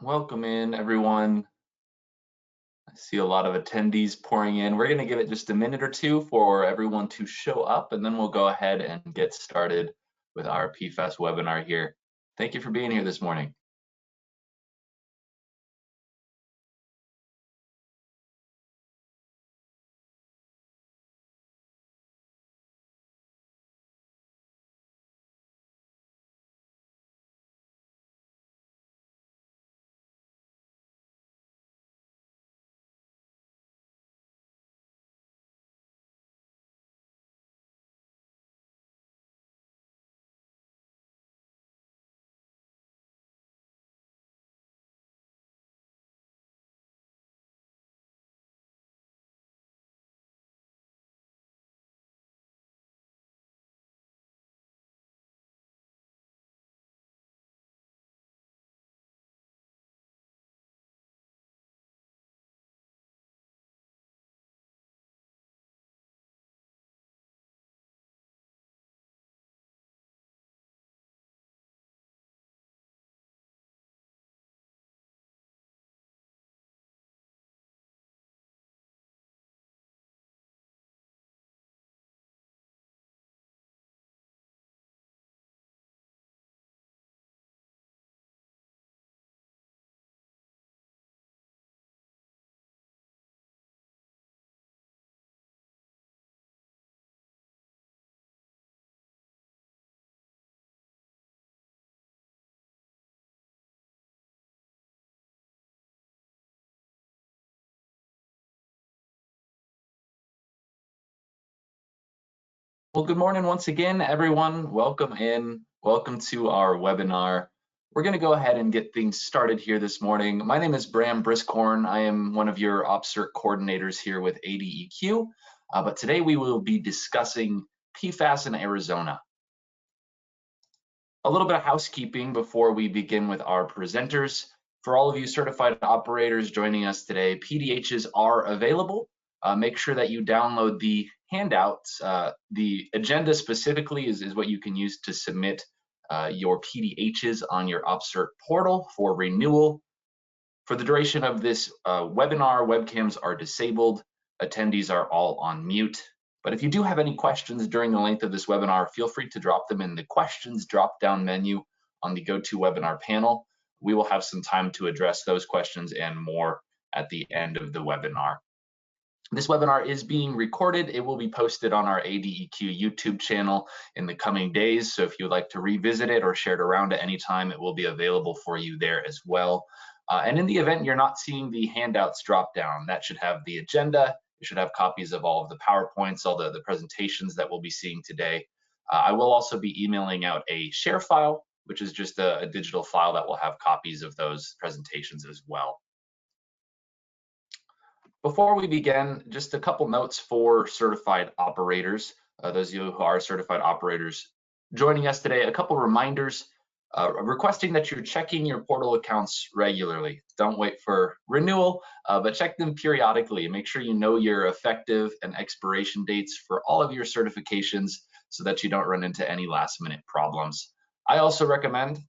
Welcome in, everyone. I see a lot of attendees pouring in. We're going to give it just a minute or two for everyone to show up, and then we'll go ahead and get started with our PFAS webinar here. Thank you for being here this morning. Well, good morning once again, everyone. Welcome in. Welcome to our webinar. We're going to go ahead and get things started here this morning. My name is Bram Briscorn. I am one of your OpCert coordinators here with ADEQ, but today we will be discussing PFAS in Arizona. A little bit of housekeeping before we begin with our presenters. For all of you certified operators joining us today, PDHs are available. Make sure that you download the handouts. The agenda specifically is what you can use to submit your PDHs on your OpCert portal for renewal. For the duration of this webinar, webcams are disabled. Attendees are all on mute. But if you do have any questions during the length of this webinar, feel free to drop them in the questions drop-down menu on the GoToWebinar panel. We will have some time to address those questions and more at the end of the webinar. This webinar is being recorded. It will be posted on our ADEQ YouTube channel in the coming days. So if you would like to revisit it or share it around at any time, it will be available for you there as well. And in the event you're not seeing the handouts drop down, that should have the agenda. You should have copies of all of the PowerPoints, all the presentations that we'll be seeing today. I will also be emailing out a share file, which is just a digital file that will have copies of those presentations as well. Before we begin, just a couple notes for certified operators. Those of you who are certified operators joining us today, a couple reminders requesting that you're checking your portal accounts regularly. Don't wait for renewal, but check them periodically. Make sure you know your effective and expiration dates for all of your certifications so that you don't run into any last-minute problems. I also recommend,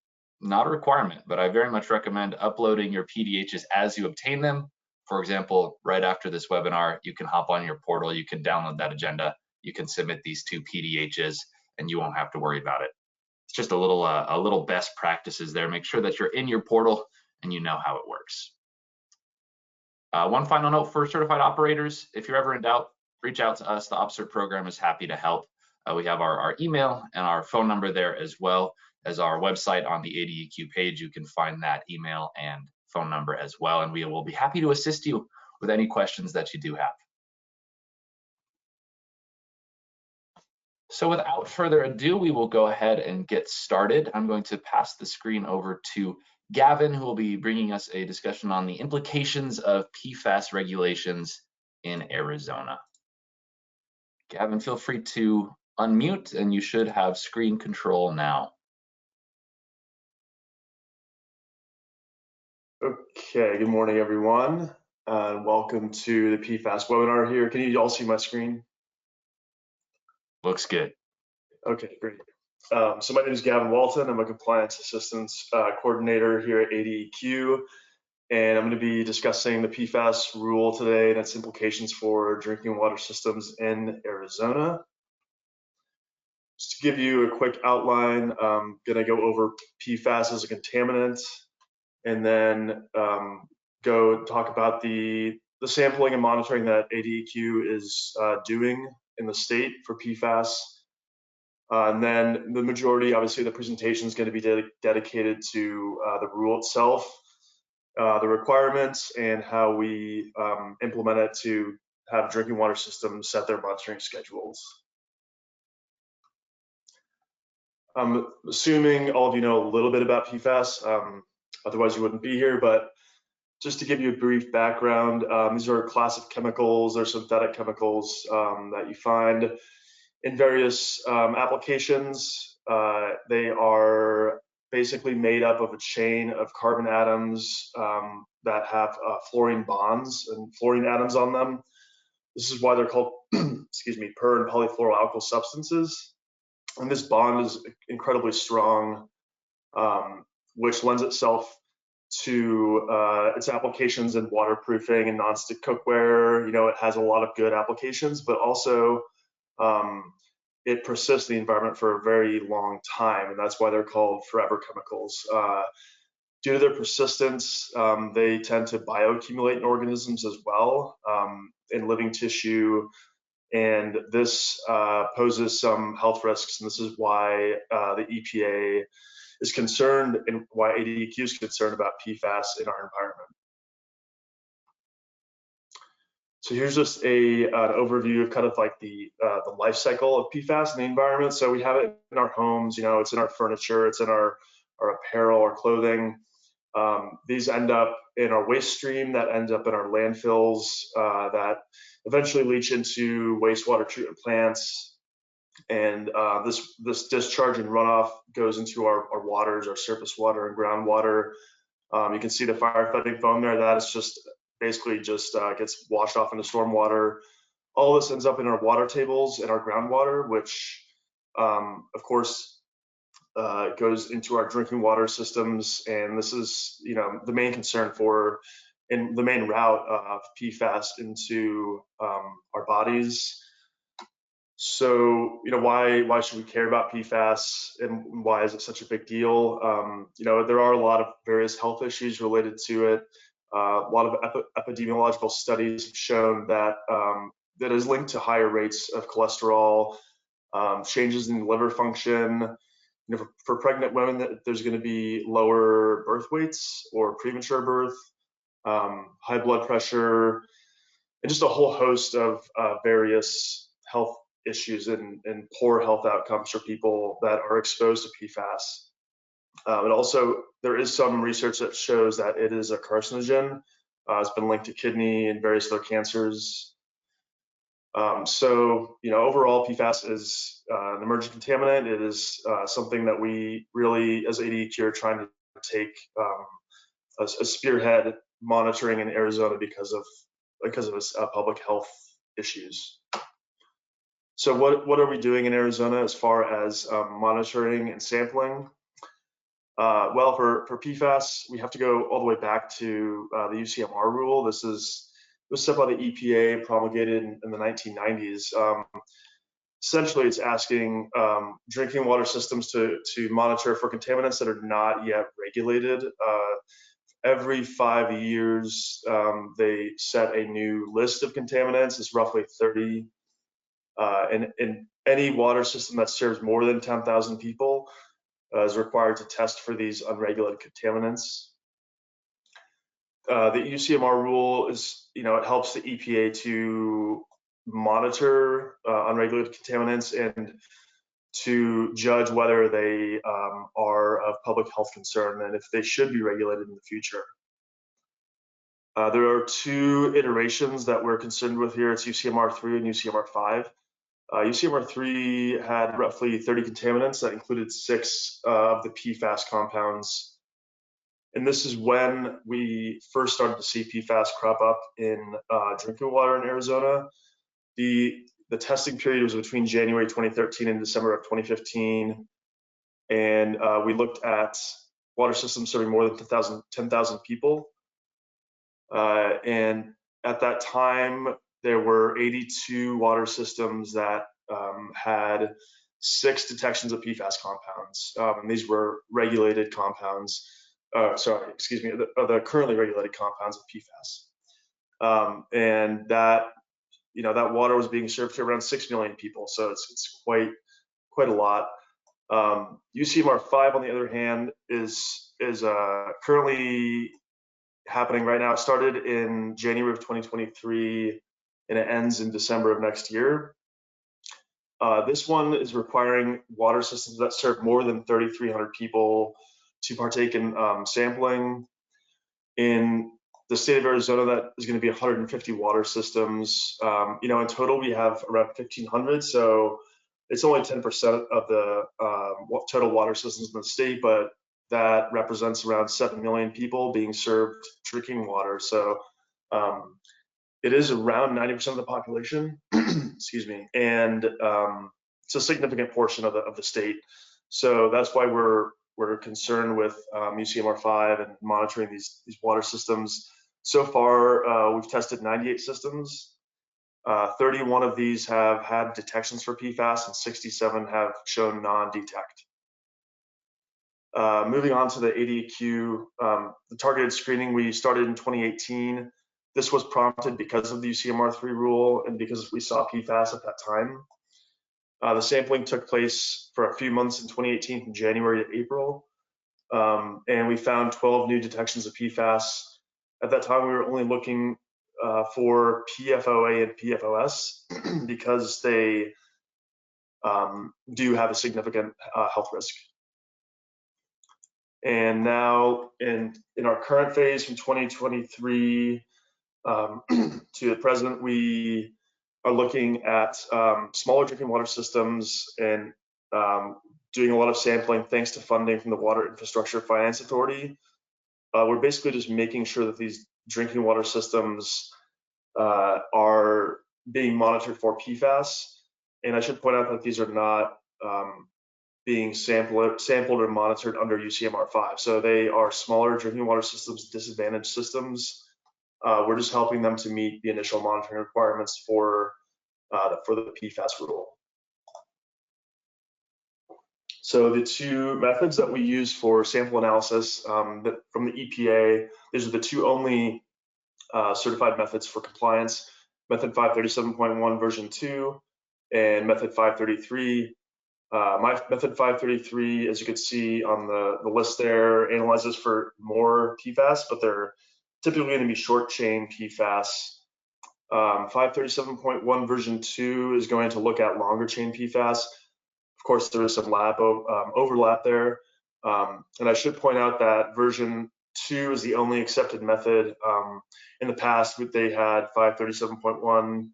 not a requirement, but I very much recommend uploading your PDHs as you obtain them. For example, right after this webinar, you can hop on your portal, you can download that agenda, you can submit these two PDHs, and you won't have to worry about it. It's just a little best practices there. Make sure that you're in your portal and you know how it works. One final note for certified operators, if you're ever in doubt, reach out to us. The OpCert program is happy to help. We have our email and our phone number there, as well as our website on the ADEQ page. You can find that email and phone number as well, and we will be happy to assist you with any questions that you do have. So without further ado, we will go ahead and get started. I'm going to pass the screen over to Gavin, who will be bringing us a discussion on the implications of PFAS regulations in Arizona. Gavin, feel free to unmute, and you should have screen control now. Okay, good morning, everyone. Welcome to the PFAS webinar here. Can you all see my screen? Looks good. Okay, great. So my name is Gavin Walton. I'm a compliance assistance coordinator here at ADEQ. and I'm going to be discussing the PFAS rule today and its implications for drinking water systems in Arizona. Just to give you a quick outline, I'm going to go over PFAS as a contaminant, and then go talk about the sampling and monitoring that ADEQ is doing in the state for PFAS. And then the majority, obviously, the presentation is going to be dedicated to the rule itself, the requirements, and how we implement it to have drinking water systems set their monitoring schedules. I'm assuming all of you know a little bit about PFAS, otherwise you wouldn't be here, but just to give you a brief background, these are a class of chemicals. They're synthetic chemicals that you find in various applications. They are basically made up of a chain of carbon atoms that have fluorine bonds and fluorine atoms on them. This is why they're called, excuse me, per and polyfluoroalkyl substances. And this bond is incredibly strong, which lends itself to its applications in waterproofing and nonstick cookware. You know, it has a lot of good applications, but also it persists in the environment for a very long time, and that's why they're called forever chemicals. Due to their persistence, they tend to bioaccumulate in organisms as well, in living tissue, and this poses some health risks, and this is why the EPA is concerned and why ADEQ is concerned about PFAS in our environment. So here's just an overview of kind of like the life cycle of PFAS in the environment. So we have it in our homes, you know, it's in our furniture, it's in our apparel, our clothing. These end up in our waste stream, that ends up in our landfills, that eventually leach into wastewater treatment plants. And this discharge and runoff goes into our waters, our surface water and groundwater. You can see the firefighting foam there. That is just basically just gets washed off into stormwater. All this ends up in our water tables and our groundwater, which of course goes into our drinking water systems. And this is, you know, the main concern for, and the main route of PFAS into our bodies. So, you know, why should we care about PFAS, and why is it such a big deal? You know, there are a lot of various health issues related to it. A lot of epidemiological studies have shown that that is linked to higher rates of cholesterol, changes in liver function. You know, for pregnant women, there's going to be lower birth weights or premature birth, high blood pressure, and just a whole host of various health issues and poor health outcomes for people that are exposed to PFAS. And also, there is some research that shows that it is a carcinogen. It's been linked to kidney and various other cancers. So, you know, overall, PFAS is an emerging contaminant. It is something that we really, as ADEQ, are trying to take a spearhead monitoring in Arizona because of its public health issues. So what are we doing in Arizona as far as monitoring and sampling? Well, for PFAS, we have to go all the way back to the UCMR rule. This was set by the EPA, promulgated in the 1990s. Essentially, it's asking drinking water systems to monitor for contaminants that are not yet regulated. Every 5 years, they set a new list of contaminants. It's roughly 30. And any water system that serves more than 10,000 people is required to test for these unregulated contaminants. The UCMR rule is, you know, it helps the EPA to monitor unregulated contaminants and to judge whether they are of public health concern and if they should be regulated in the future. There are two iterations that we're concerned with here. It's UCMR 3 and UCMR 5. UCMR 3 had roughly 30 contaminants that included 6 of the PFAS compounds. And this is when we first started to see PFAS crop up in drinking water in Arizona. The testing period was between January 2013 and December of 2015. And we looked at water systems serving more than 10,000 people. And at that time, there were 82 water systems that had 6 detections of PFAS compounds. And these were regulated compounds. Sorry, excuse me, the currently regulated compounds of PFAS. And that, that water was being served to around 6 million people. So it's quite a lot. UCMR 5, on the other hand, is currently happening right now. It started in January of 2023 and it ends in December of next year. This one is requiring water systems that serve more than 3,300 people to partake in sampling. In the state of Arizona, that is going to be 150 water systems. In total, we have around 1,500. So it's only 10% of the total water systems in the state, but that represents around 7 million people being served drinking water. So it is around 90% of the population, excuse me, and it's a significant portion of the state. So that's why we're concerned with UCMR 5 and monitoring these water systems. So far, we've tested 98 systems. 31 of these have had detections for PFAS and 67 have shown non-detect. Moving on to the ADEQ, the targeted screening we started in 2018. This was prompted because of the UCMR 3 rule and because we saw PFAS at that time. The sampling took place for a few months in 2018 from January to April, and we found 12 new detections of PFAS. At that time, we were only looking for PFOA and PFOS because they do have a significant health risk. And now in our current phase from 2023 to the present, we are looking at smaller drinking water systems and doing a lot of sampling thanks to funding from the Water Infrastructure Finance Authority. We're basically just making sure that these drinking water systems are being monitored for PFAS. And I should point out that these are not being sampled or monitored under UCMR 5. So they are smaller drinking water systems, disadvantaged systems. We're just helping them to meet the initial monitoring requirements for the PFAS rule. So the two methods that we use for sample analysis from the EPA, these are the two only certified methods for compliance: method 537.1 version 2 and method 533. My method 533, as you can see on the list there, analyzes for more PFAS, but they're typically going to be short chain PFAS. 537.1 version 2 is going to look at longer chain PFAS. Of course, there is some lab overlap there. And I should point out that version 2 is the only accepted method. In the past, they had 537.1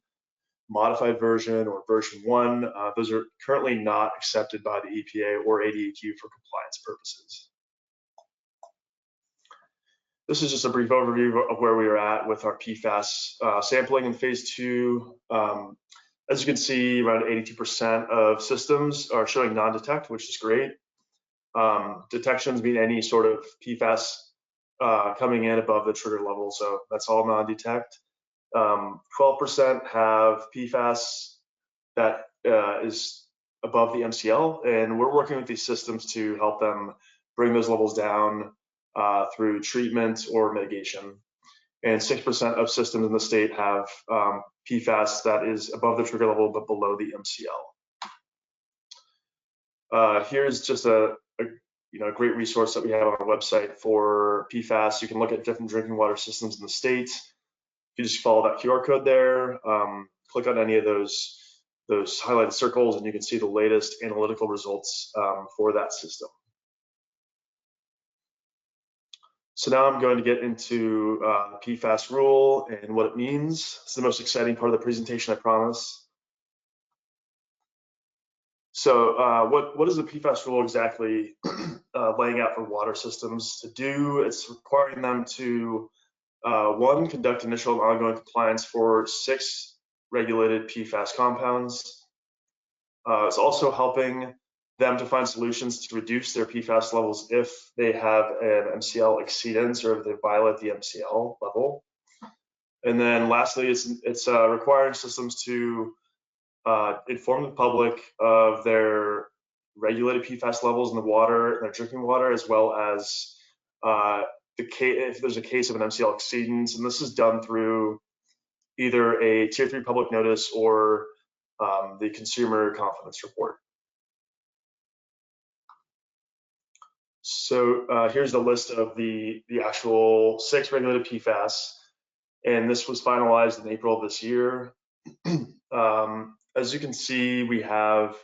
modified version or version 1. Those are currently not accepted by the EPA or ADEQ for compliance purposes. This is just a brief overview of where we are at with our PFAS sampling in phase 2. As you can see, around 82% of systems are showing non-detect, which is great. Detections mean any sort of PFAS coming in above the trigger level, so that's all non-detect. 12% have PFAS that is above the MCL, and we're working with these systems to help them bring those levels down througtrtreatment or mitigation. And 6% of systems in the state have PFAS that is above the trigger level but below the MCL. Here's just a great resource that we have on our website for PFAS. You can look at different drinking water systems in the state. You just follow that QR code there, click on any of those highlighted circles, and you can see the latest analytical results for that system. So now I'm going to get into the PFAS rule and what it means. It's the most exciting part of the presentation, I promise. So what is the PFAS rule exactly laying out for water systems to do? It's requiring them to, 1, conduct initial and ongoing compliance for 6 regulated PFAS compounds. It's also helping them to find solutions to reduce their PFAS levels if they have an MCL exceedance or if they violate the MCL level. And then lastly, it's requiring systems to inform the public of their regulated PFAS levels in the water, in their drinking water, as well as if there's a case of an MCL exceedance. And this is done through either a Tier 3 public notice or the Consumer Confidence Report. So here's the list of the actual 6 regulated PFAS, and this was finalized in April of this year. As you can see, we have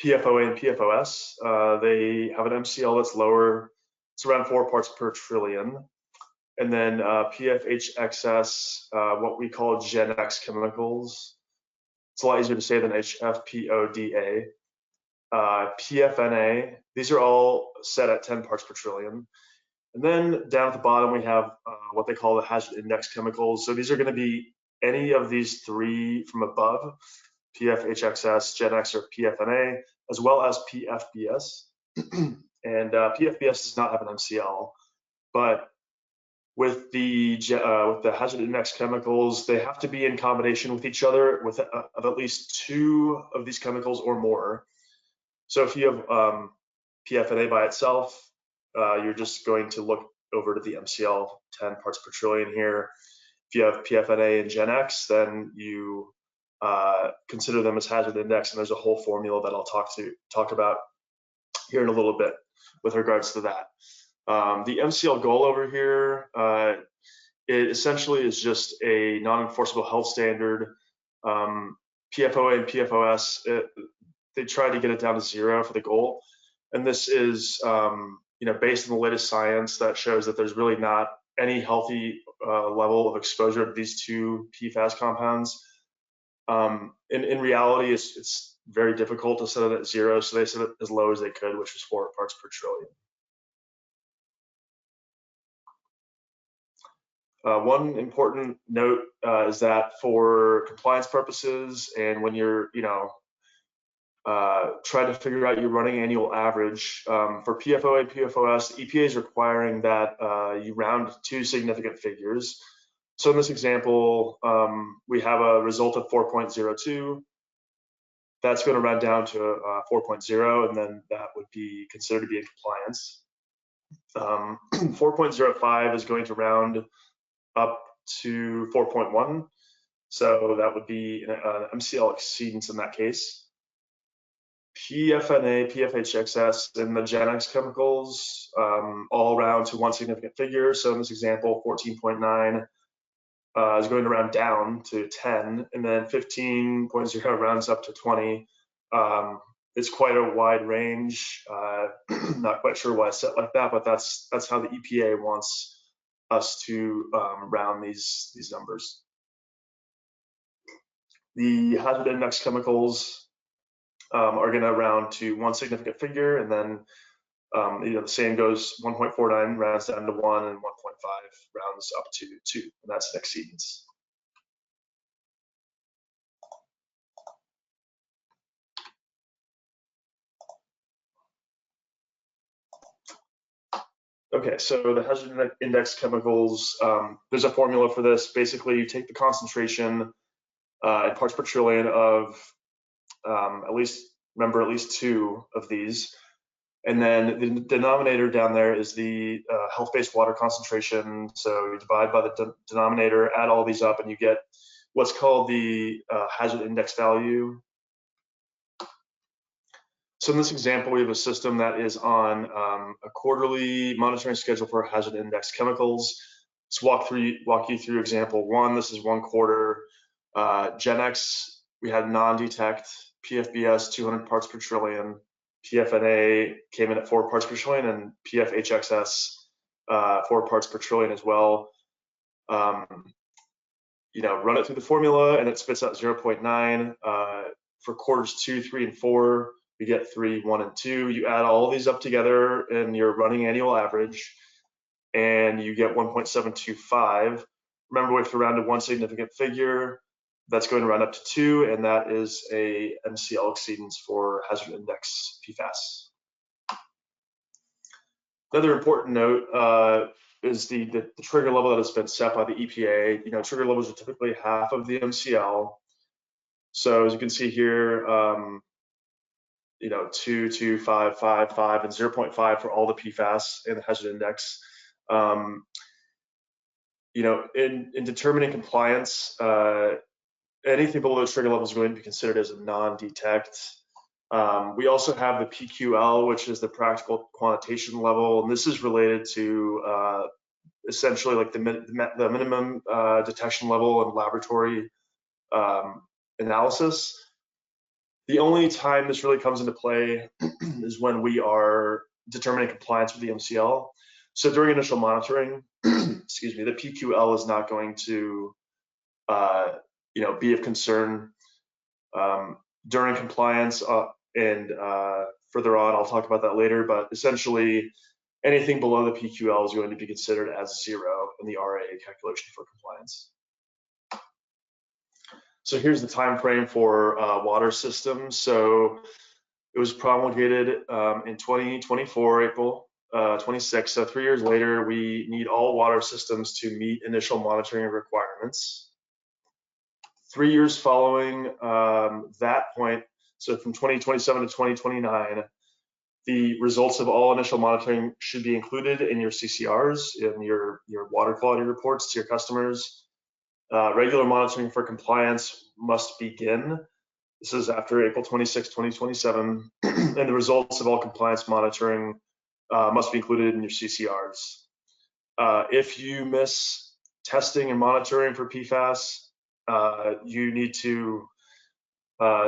PFOA and PFOS. They have an MCL that's lower. It's around 4 parts per trillion. And then PFHXS, what we call Gen X chemicals. It's a lot easier to say than HFPODA. PFNA, these are all set at 10 parts per trillion. And then down at the bottom, we have what they call the hazard index chemicals. So these are going to be any of these 3 from above, PFHXS, Gen X, or PFNA, as well as PFBS. And PFBS does not have an MCL, but with the hazard index chemicals, they have to be in combination with each other with of at least 2 of these chemicals or more. So if you have PFNA by itself, you're just going to look over to the MCL 10 parts per trillion here. If you have PFNA and Gen X, then you consider them as hazard index, and there's a whole formula that I'll talk about here in a little bit with regards to that. The MCL goal over here, it essentially is just a non-enforceable health standard. PFOA and PFOS, they try to get it down to 0 for the goal. And this is based on the latest science that shows that there's really not any healthy level of exposure to these 2 PFAS compounds. In reality, it's very difficult to set it at 0, so they set it as low as they could, which was 4 parts per trillion. One important note is that for compliance purposes, and when you're trying to figure out your running annual average, for PFOA and PFOS, the EPA is requiring that you round 2 significant figures. So in this example, we have a result of 4.02. That's going to round down to 4.0, and then that would be considered to be in compliance. 4.05 is going to round up to 4.1, so that would be an MCL exceedance in that case. PFNA, PFHXS, and the Gen X chemicals all round to 1 significant figure. So in this example, 14.9 is going to round down to 10, and then 15.0 rounds up to 20. It's quite a wide range. Not quite sure why it's set like that, but that's how the EPA wants us to round these numbers. The hazard index chemicals are going to round to 1 significant figure, and then the same goes. 1.49 rounds down to 1, and 1.5 rounds up to 2, and that's an exceedance. Okay, so the hazard index chemicals, there's a formula for this. Basically, you take the concentration in parts per trillion of at least 2 of these, and then the denominator down there is the health-based water concentration. So you divide by the denominator, add all these up, and you get what's called the hazard index value. So in this example, we have a system that is on a quarterly monitoring schedule for hazard index chemicals. Let's walk you through example 1. This is 1 quarter. Gen X, we had non-detect. PFBS, 200 parts per trillion. PFNA came in at 4 parts per trillion, and PFHXS, 4 parts per trillion as well. Run it through the formula, and it spits out 0.9. For quarters 2, 3, and 4, we get 3, 1, and 2. You add all these up together in your running annual average, and you get 1.725. Remember, we have to round to 1 significant figure. That's going to round up to 2, and that is a MCL exceedance for hazard index PFAS. Another important note, is the trigger level that has been set by the EPA. You know, trigger levels are typically half of the MCL. So as you can see here, you know, 2, 2, 5, 5, 5, and 0.5 for all the PFAS in the hazard index. You know, in determining compliance, anything below those trigger levels is going to be considered as a non-detect. We also have the PQL, which is the practical quantitation level, and this is related to essentially like the minimum detection level in laboratory analysis. The only time this really comes into play is when we are determining compliance with the MCL. So during initial monitoring, excuse me, the PQL is not going to you know, be of concern during compliance and further on. I'll talk about that later, but essentially anything below the PQL is going to be considered as 0 in the RA calculation for compliance. So here's the time frame for water systems. So it was promulgated in 2024, April 26. So 3 years later, we need all water systems to meet initial monitoring requirements. 3 years following that point, so from 2027 to 2029, the results of all initial monitoring should be included in your CCRs, in your water quality reports to your customers. Regular monitoring for compliance must begin. This is after April 26, 2027, and the results of all compliance monitoring must be included in your CCRs. If you miss testing and monitoring for PFAS, you need to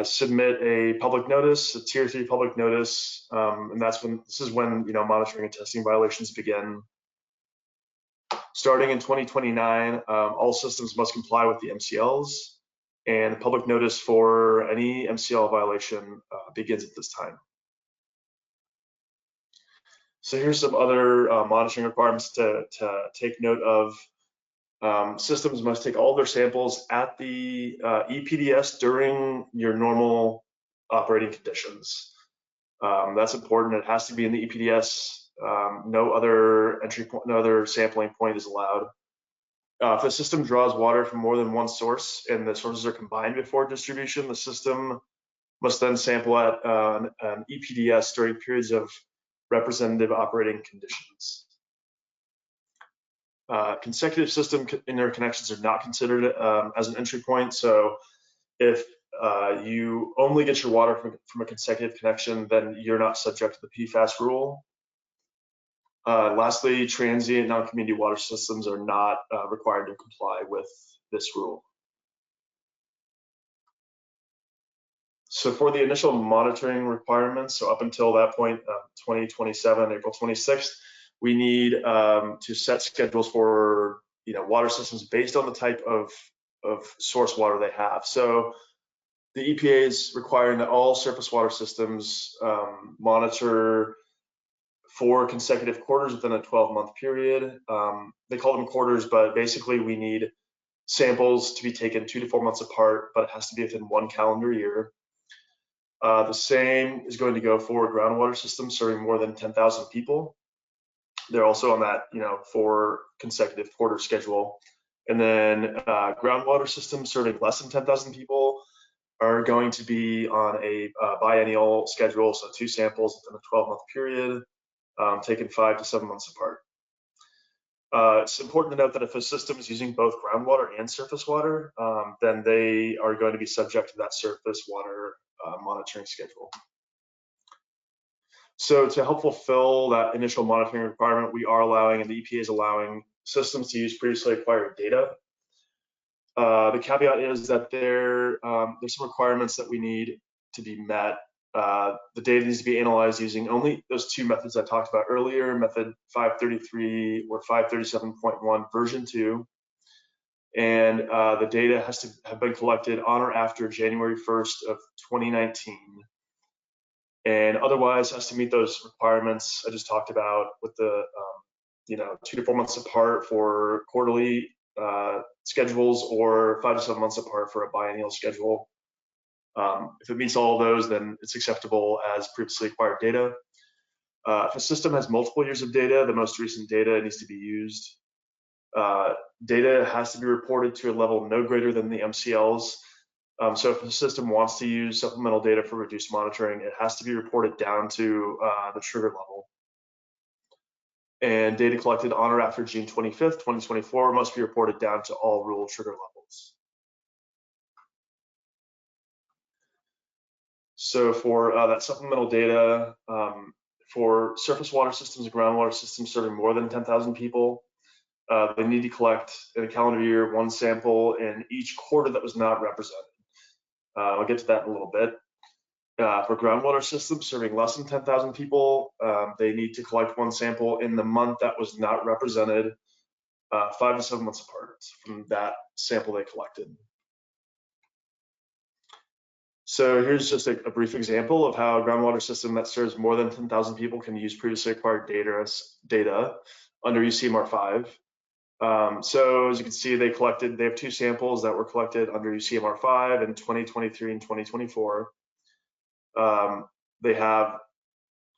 submit a public notice, a tier 3 public notice, and this is when you know, monitoring and testing violations begin. Starting in 2029, all systems must comply with the MCLs, and the public notice for any MCL violation begins at this time. So here's some other monitoring requirements to take note of. Systems must take all their samples at the EPDS during your normal operating conditions. That's important. It has to be in the EPDS. No other entry point, no other sampling point is allowed. If a system draws water from more than one source and the sources are combined before distribution, the system must then sample at an EPDS during periods of representative operating conditions. Consecutive system interconnections are not considered as an entry point. So if you only get your water from a consecutive connection, then you're not subject to the PFAS rule. Lastly, transient non-community water systems are not required to comply with this rule. So for the initial monitoring requirements, so up until that point, 2027, April 26th, we need to set schedules for water systems based on the type of source water they have. So the EPA is requiring that all surface water systems monitor 4 consecutive quarters within a 12-month period. They call them quarters, but basically we need samples to be taken 2 to 4 months apart, but it has to be within 1 calendar year. The same is going to go for groundwater systems serving more than 10,000 people. They're also on that 4 consecutive quarter schedule. And then groundwater systems serving less than 10,000 people are going to be on a biennial schedule, so 2 samples within a 12-month period, taken 5 to 7 months apart. It's important to note that if a system is using both groundwater and surface water, then they are going to be subject to that surface water monitoring schedule. So to help fulfill that initial monitoring requirement, we are allowing, and the EPA is allowing, systems to use previously acquired data. The caveat is that there's some requirements that we need to be met. The data needs to be analyzed using only those 2 methods I talked about earlier, method 533 or 537.1 version 2. And the data has to have been collected on or after January 1st of 2019. And otherwise has to meet those requirements I just talked about with the 2 to 4 months apart for quarterly schedules, or 5 to 7 months apart for a biennial schedule. If it meets all of those, then it's acceptable as previously acquired data. If a system has multiple years of data, the most recent data needs to be used. Data has to be reported to a level no greater than the MCLs. So if the system wants to use supplemental data for reduced monitoring, it has to be reported down to the trigger level. And data collected on or after June 25th, 2024 must be reported down to all rule trigger levels. So for that supplemental data, for surface water systems and groundwater systems serving more than 10,000 people, they need to collect in a calendar year 1 sample in each quarter that was not represented. I'll get to that in a little bit. For groundwater systems serving less than 10,000 people, they need to collect 1 sample in the month that was not represented, 5 to 7 months apart from that sample they collected. So here's just a brief example of how a groundwater system that serves more than 10,000 people can use previously acquired data under UCMR 5. So as you can see, they have 2 samples that were collected under UCMR 5 in 2023 and 2024. They have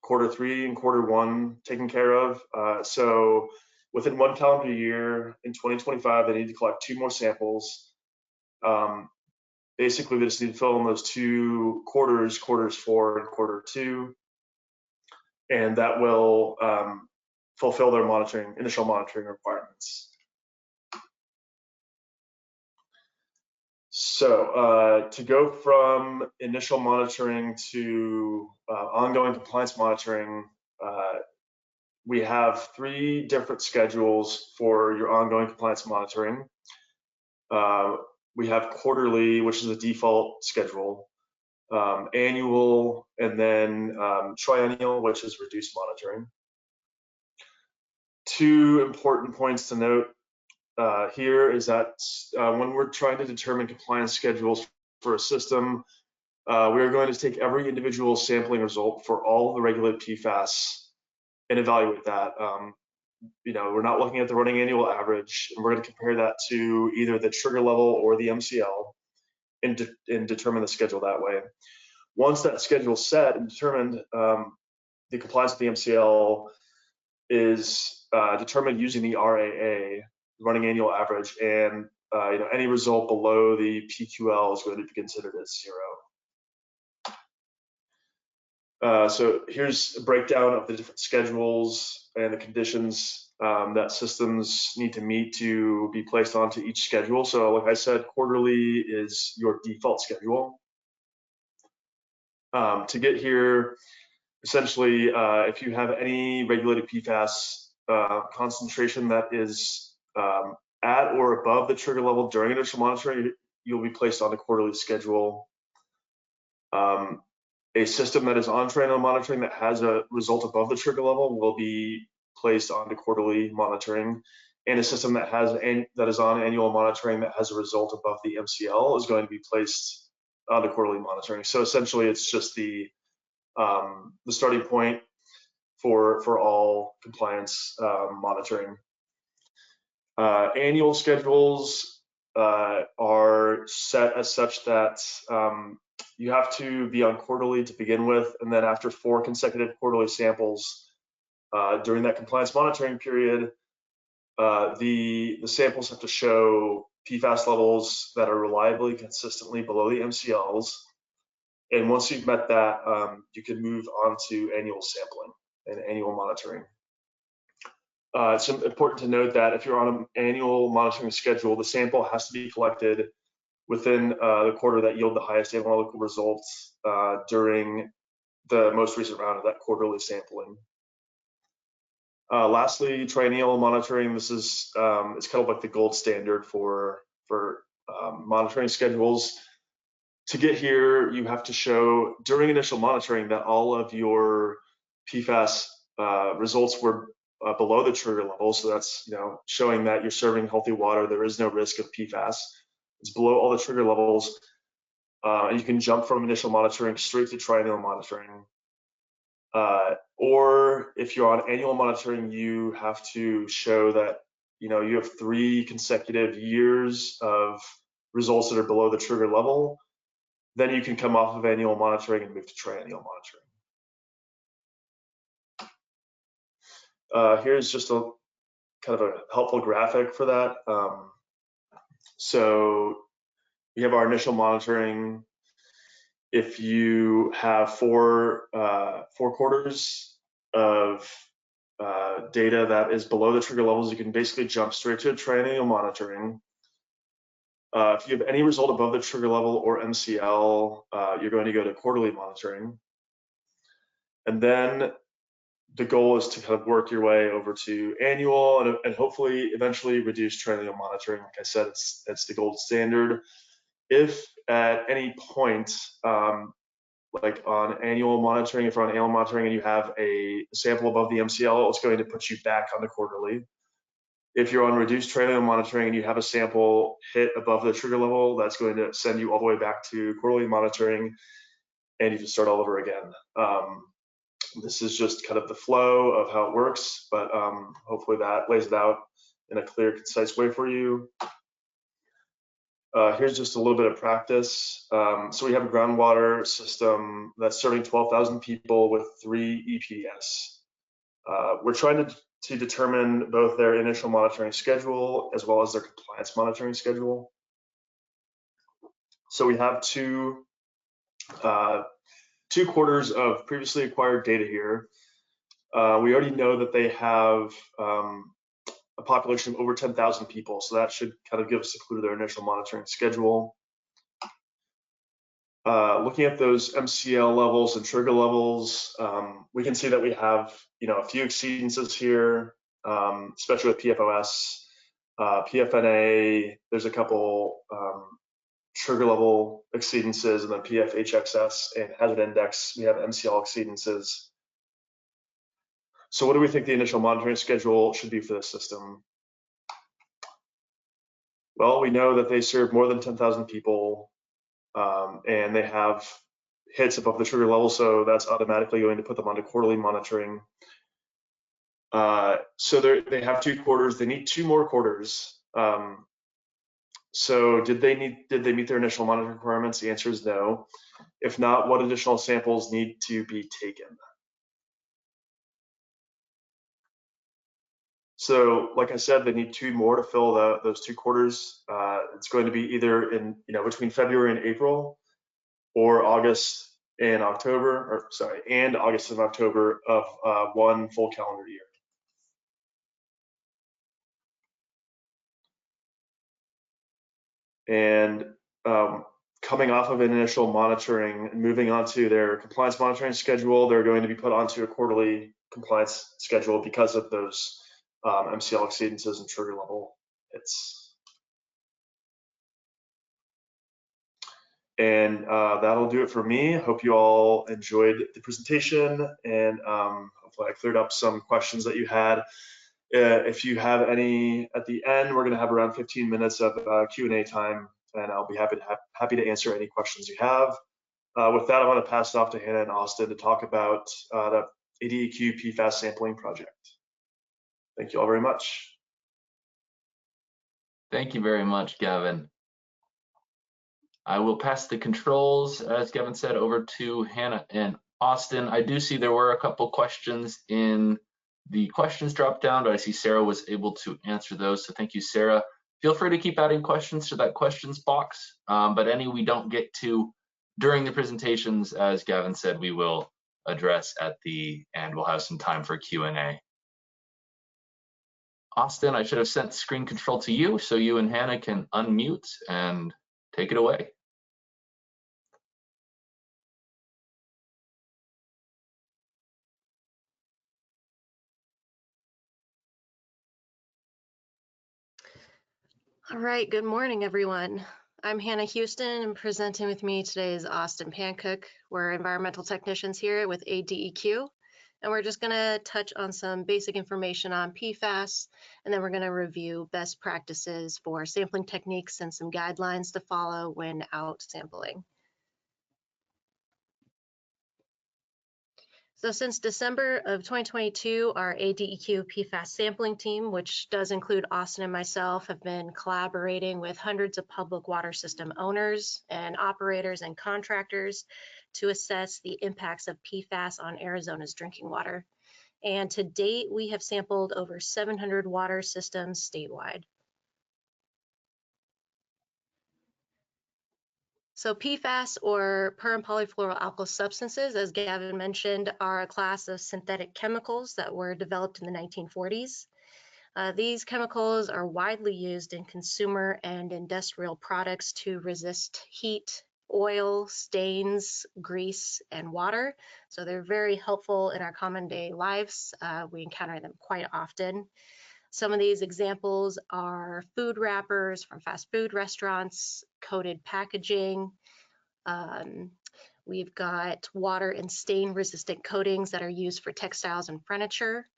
Q3 and Q1 taken care of. So within 1 calendar year in 2025, they need to collect 2 more samples. Basically, they just need to fill in those 2 quarters, Q4 and Q2, and that will fulfill their initial monitoring requirements. So to go from initial monitoring to ongoing compliance monitoring, we have 3 different schedules for your ongoing compliance monitoring. We have quarterly, which is a default schedule, annual, and then triennial, which is reduced monitoring. 2 important points to note here is that when we're trying to determine compliance schedules for a system, we are going to take every individual sampling result for all of the regulated PFAS and evaluate that. We're not looking at the running annual average, and we're going to compare that to either the trigger level or the MCL and determine the schedule that way. Once that schedule is set and determined, the compliance with the MCL is determined using the RAA, running annual average, and any result below the PQL is going to be considered as 0. So here's a breakdown of the different schedules and the conditions that systems need to meet to be placed onto each schedule. So like I said, quarterly is your default schedule. To get here, essentially, if you have any regulated PFAS concentration that is at or above the trigger level during initial monitoring, you'll be placed on the quarterly schedule. A system that is on triennial monitoring that has a result above the trigger level will be placed on the quarterly monitoring, and a system that is on annual monitoring that has a result above the MCL is going to be placed on the quarterly monitoring. So essentially, it's just the starting point for all compliance monitoring. Annual schedules are set as such that you have to be on quarterly to begin with, and then after 4 consecutive quarterly samples during that compliance monitoring period, the samples have to show PFAS levels that are reliably, consistently below the MCLs. And once you've met that, you can move on to annual sampling and annual monitoring. It's important to note that if you're on an annual monitoring schedule, the sample has to be collected within the quarter that yield the highest analytical results during the most recent round of that quarterly sampling. Lastly, triennial monitoring. This is it's kind of like the gold standard for monitoring schedules. To get here, you have to show during initial monitoring that all of your PFAS results were below the trigger level. So that's showing that you're serving healthy water. There is no risk of PFAS. It's below all the trigger levels, and you can jump from initial monitoring straight to triennial monitoring. Or if you're on annual monitoring, you have to show that you have 3 consecutive years of results that are below the trigger level. Then you can come off of annual monitoring and move to triennial monitoring. Here's just a kind of a helpful graphic for that. So we have our initial monitoring. If you have four quarters of data that is below the trigger levels, you can basically jump straight to triennial monitoring. If you have any result above the trigger level or MCL, you're going to go to quarterly monitoring. And then the goal is to kind of work your way over to annual and hopefully eventually reduce triennial monitoring. Like I said, it's the gold standard. If at any point, like on annual monitoring, if you're on annual monitoring and you have a sample above the MCL, it's going to put you back on the quarterly. If you're on reduced triennial monitoring and you have a sample hit above the trigger level, that's going to send you all the way back to quarterly monitoring, and you can start all over again. This is just kind of the flow of how it works, but hopefully that lays it out in a clear, concise way for you. Here's just a little bit of practice. So we have a groundwater system that's serving 12,000 people with 3 EPDS. We're trying to determine both their initial monitoring schedule as well as their compliance monitoring schedule. So we have two quarters of previously acquired data here. We already know that they have a population of over 10,000 people, so that should kind of give us a clue to their initial monitoring schedule. Looking at those MCL levels and trigger levels, we can see that we have a few exceedances here, especially with PFOS, PFNA. There's a couple trigger level exceedances, and then PFHXS and hazard index, we have MCL exceedances. So what do we think the initial monitoring schedule should be for this system? Well, we know that they serve more than 10,000 people, and they have hits above the trigger level, so that's automatically going to put them onto quarterly monitoring. So they have 2 quarters. They need 2 more quarters. So did they meet their initial monitoring requirements? The answer is no. If not, what additional samples need to be taken? So, like I said, they need 2 more to fill those 2 quarters. It's going to be either in between February and April, or August and October, or sorry, and August and October of 1 full calendar year. And coming off of an initial monitoring and moving on to their compliance monitoring schedule, they're going to be put onto a quarterly compliance schedule because of those MCL exceedances and trigger level hits. And that'll do it for me. Hope you all enjoyed the presentation, and hopefully I cleared up some questions that you had. If you have any at the end, we're going to have around 15 minutes of Q&A time, and I'll be happy to answer any questions you have. With that, I want to pass it off to Hannah and Austin to talk about the ADEQ PFAS sampling project. Thank you all very much. Thank you very much, Gavin. I will pass the controls, as Gavin said, over to Hannah and Austin. I do see there were a couple questions in the questions drop down, but I see Sarah was able to answer those. So thank you, Sarah. Feel free to keep adding questions to that questions box, but any we don't get to during the presentations, as Gavin said, we will address at the end. We'll have some time for Q&A. Austin, I should have sent screen control to you so you and Hannah can unmute and take it away. All right, good morning, everyone. I'm Hannah Houston, and presenting with me today is Austin Pancook. We're environmental technicians here with ADEQ, and we're just gonna touch on some basic information on PFAS, and then we're gonna review best practices for sampling techniques and some guidelines to follow when out sampling. So since December of 2022, our ADEQ PFAS sampling team, which does include Austin and myself, have been collaborating with hundreds of public water system owners and operators and contractors to assess the impacts of PFAS on Arizona's drinking water. And to date, we have sampled over 700 water systems statewide. So PFAS, or per and polyfluoroalkyl substances, as Gavin mentioned, are a class of synthetic chemicals that were developed in the 1940s. These chemicals are widely used in consumer and industrial products to resist heat, oil, stains, grease, and water. So they're very helpful in our common day lives. We encounter them quite often. Some of these examples are food wrappers from fast food restaurants, coated packaging. We've got water and stain resistant coatings that are used for textiles and furniture,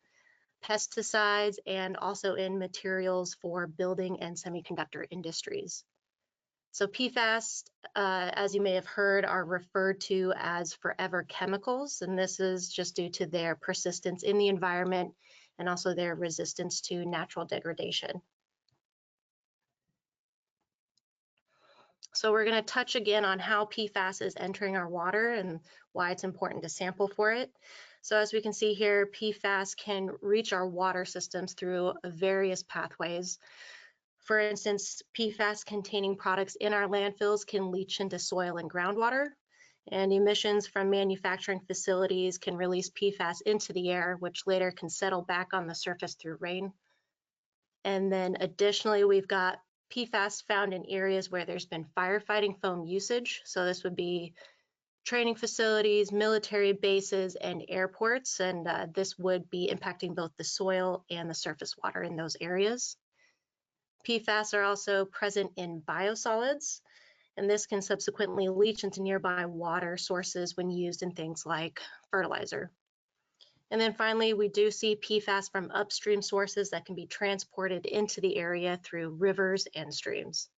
pesticides, and also in materials for building and semiconductor industries. So PFAS, as you may have heard, are referred to as forever chemicals, and this is just due to their persistence in the environment and also their resistance to natural degradation. So we're going to touch again on how PFAS is entering our water and why it's important to sample for it. So as we can see here, PFAS can reach our water systems through various pathways. For instance, PFAS containing products in our landfills can leach into soil and groundwater, and emissions from manufacturing facilities can release PFAS into the air, which later can settle back on the surface through rain. And then additionally, we've got PFAS found in areas where there's been firefighting foam usage. So this would be training facilities, military bases, and airports, and this would be impacting both the soil and the surface water in those areas. PFAS are also present in biosolids, and this can subsequently leach into nearby water sources when used in things like fertilizer. And then finally, we do see PFAS from upstream sources that can be transported into the area through rivers and streams.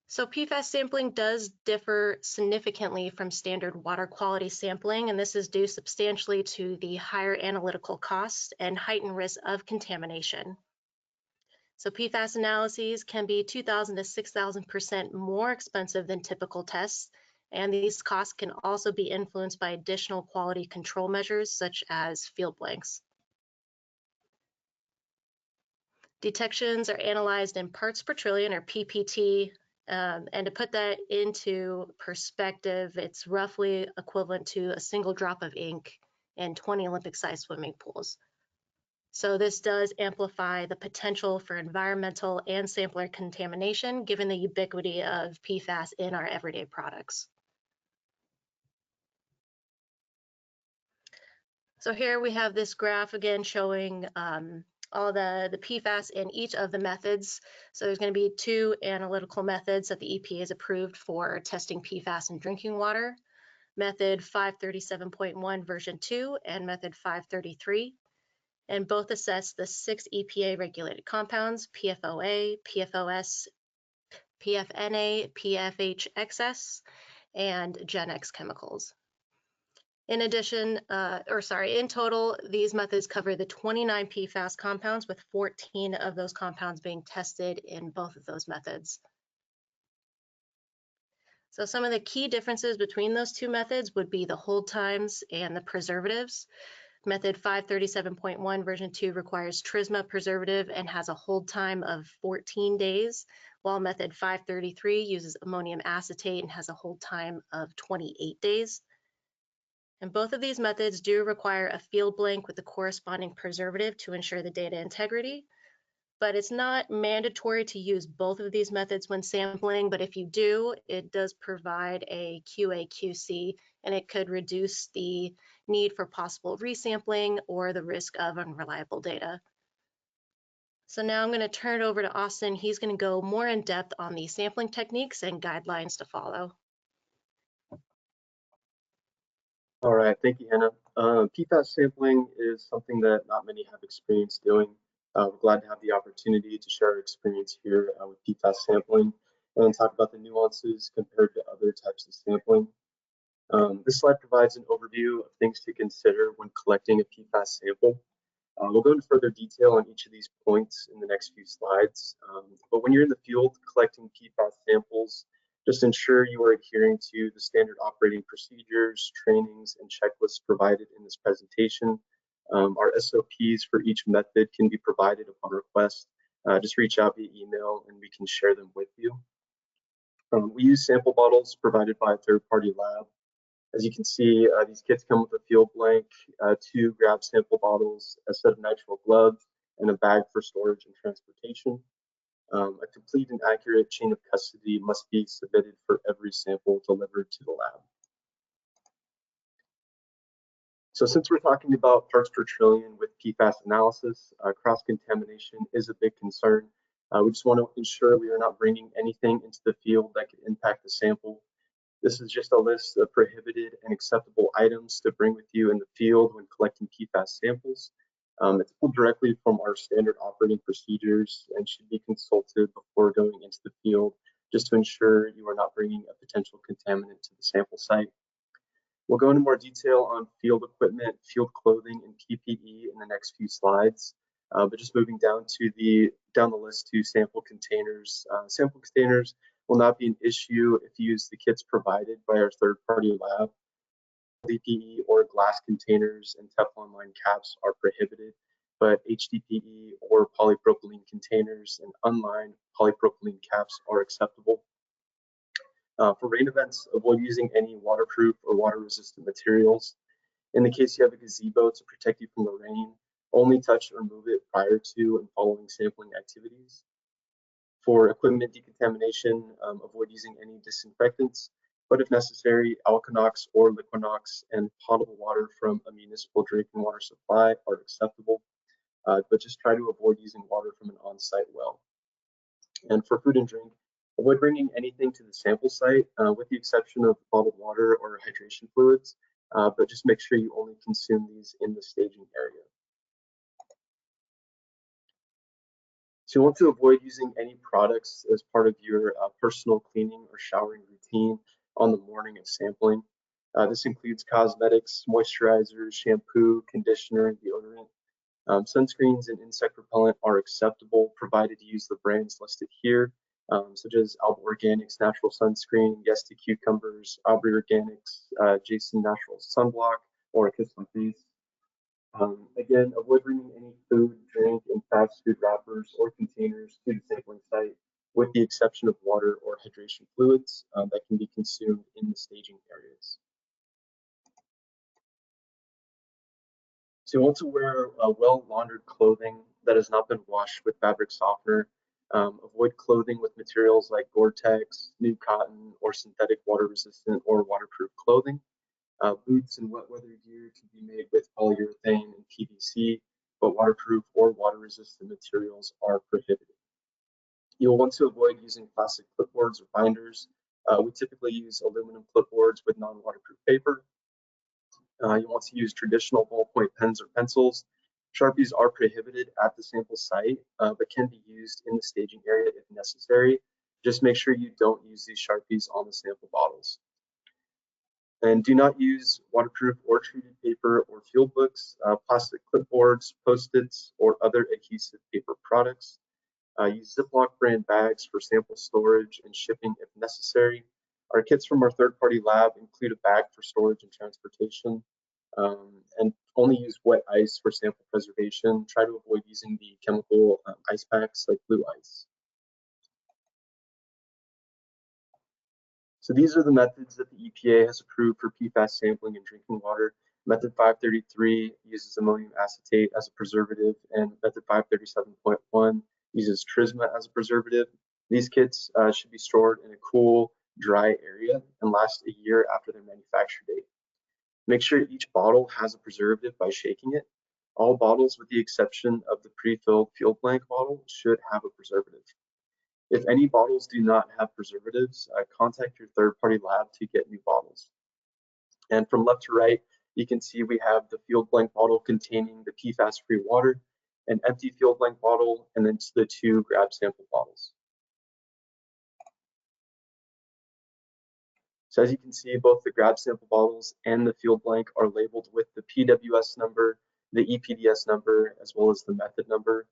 So PFAS sampling does differ significantly from standard water quality sampling, and this is due substantially to the higher analytical costs and heightened risk of contamination. So PFAS analyses can be 2,000 to 6,000% more expensive than typical tests, and these costs can also be influenced by additional quality control measures such as field blanks. Detections are analyzed in parts per trillion, or PPT, and to put that into perspective, it's roughly equivalent to a single drop of ink in 20 Olympic-sized swimming pools. So this does amplify the potential for environmental and sampler contamination, given the ubiquity of PFAS in our everyday products. So here we have this graph again showing all the PFAS in each of the methods. So there's going to be two analytical methods that the EPA has approved for testing PFAS in drinking water: method 537.1 version 2 and method 533. And both assess the 6 EPA regulated compounds: PFOA, PFOS, PFNA, PFHXS, and GenX chemicals. In addition, in total, these methods cover the 29 PFAS compounds, with 14 of those compounds being tested in both of those methods. So some of the key differences between those two methods would be the hold times and the preservatives. Method 537.1 version 2 requires Trisma preservative and has a hold time of 14 days, while method 533 uses ammonium acetate and has a hold time of 28 days. And both of these methods do require a field blank with the corresponding preservative to ensure the data integrity, but it's not mandatory to use both of these methods when sampling, but if you do, it does provide a QA/QC, and it could reduce the need for possible resampling or the risk of unreliable data. So now I'm going to turn it over to Austin. He's going to go more in depth on the sampling techniques and guidelines to follow. All right, thank you, Hannah. PFAS sampling is something that not many have experience doing. We're glad to have the opportunity to share our experience here with PFAS sampling and talk about the nuances compared to other types of sampling. This slide provides an overview of things to consider when collecting a PFAS sample. We'll go into further detail on each of these points in the next few slides. But when you're in the field collecting PFAS samples, Just ensure you are adhering to the standard operating procedures, trainings, and checklists provided in this presentation. Our SOPs for each method can be provided upon request. Just reach out via email and we can share them with you. We use sample bottles provided by a third-party lab. As you can see, these kits come with a field blank, 2 grab sample bottles, a set of nitrile gloves, and a bag for storage and transportation. A complete and accurate chain of custody must be submitted for every sample delivered to the lab. So since we're talking about parts per trillion with PFAS analysis, cross-contamination is a big concern. We just want to ensure we are not bringing anything into the field that could impact the sample. This is just a list of prohibited and acceptable items to bring with you in the field when collecting PFAS samples. It's pulled directly from our standard operating procedures and should be consulted before going into the field, just to ensure you are not bringing a potential contaminant to the sample site. We'll go into more detail on field equipment, field clothing, and PPE in the next few slides. But just moving down the list to sample containers. Sample containers will not be an issue if you use the kits provided by our third-party lab. DPE or glass containers and Teflon lined caps are prohibited, but HDPE or polypropylene containers and unlined polypropylene caps are acceptable. For rain events, avoid using any waterproof or water-resistant materials. In the case you have a gazebo to protect you from the rain, only touch or move it prior to and following sampling activities. For equipment decontamination, avoid using any disinfectants, but if necessary, Alkanox or Liquinox and potable water from a municipal drinking water supply are acceptable, but just try to avoid using water from an on-site well. And for food and drink, avoid bringing anything to the sample site, with the exception of bottled water or hydration fluids, but just make sure you only consume these in the staging area. So you want to avoid using any products as part of your personal cleaning or showering routine on the morning of sampling. This includes cosmetics, moisturizers, shampoo, conditioner, and deodorant. Sunscreens and insect repellent are acceptable, provided you use the brands listed here, such as Alba Organics Natural Sunscreen, Yes to Cucumbers, Aubrey Organics, Jason Natural Sunblock, or a Kiss on Face. Again, avoid bringing any food, drink, and fast food wrappers or containers to the sampling site, with the exception of water or hydration fluids that can be consumed in the staging areas. So you want to wear well-laundered clothing that has not been washed with fabric softener. Avoid clothing with materials like Gore-Tex, new cotton, or synthetic water-resistant or waterproof clothing. Boots and wet weather gear can be made with polyurethane and PVC, but waterproof or water-resistant materials are prohibited. You'll want to avoid using plastic clipboards or binders. We typically use aluminum clipboards with non-waterproof paper. You want to use traditional ballpoint pens or pencils. Sharpies are prohibited at the sample site, but can be used in the staging area if necessary. Just make sure you don't use these Sharpies on the sample bottles. And do not use waterproof or treated paper or field books, plastic clipboards, Post-its, or other adhesive paper products. Use Ziploc brand bags for sample storage and shipping if necessary. Our kits from our third-party lab include a bag for storage and transportation, and only use wet ice for sample preservation. Try to avoid using the chemical ice packs like blue ice. So these are the methods that the EPA has approved for PFAS sampling in drinking water. Method 533 uses ammonium acetate as a preservative, and method 537.1 uses Trisma as a preservative. These kits should be stored in a cool, dry area and last a year after their manufacture date. Make sure each bottle has a preservative by shaking it. All bottles, with the exception of the pre-filled field blank bottle, should have a preservative. If any bottles do not have preservatives, contact your third-party lab to get new bottles. And from left to right, you can see we have the field blank bottle containing the PFAS-free water, an empty field blank bottle, and then the 2 grab sample bottles. So as you can see, both the grab sample bottles and the field blank are labeled with the PWS number, the EPDS number, as well as the method number.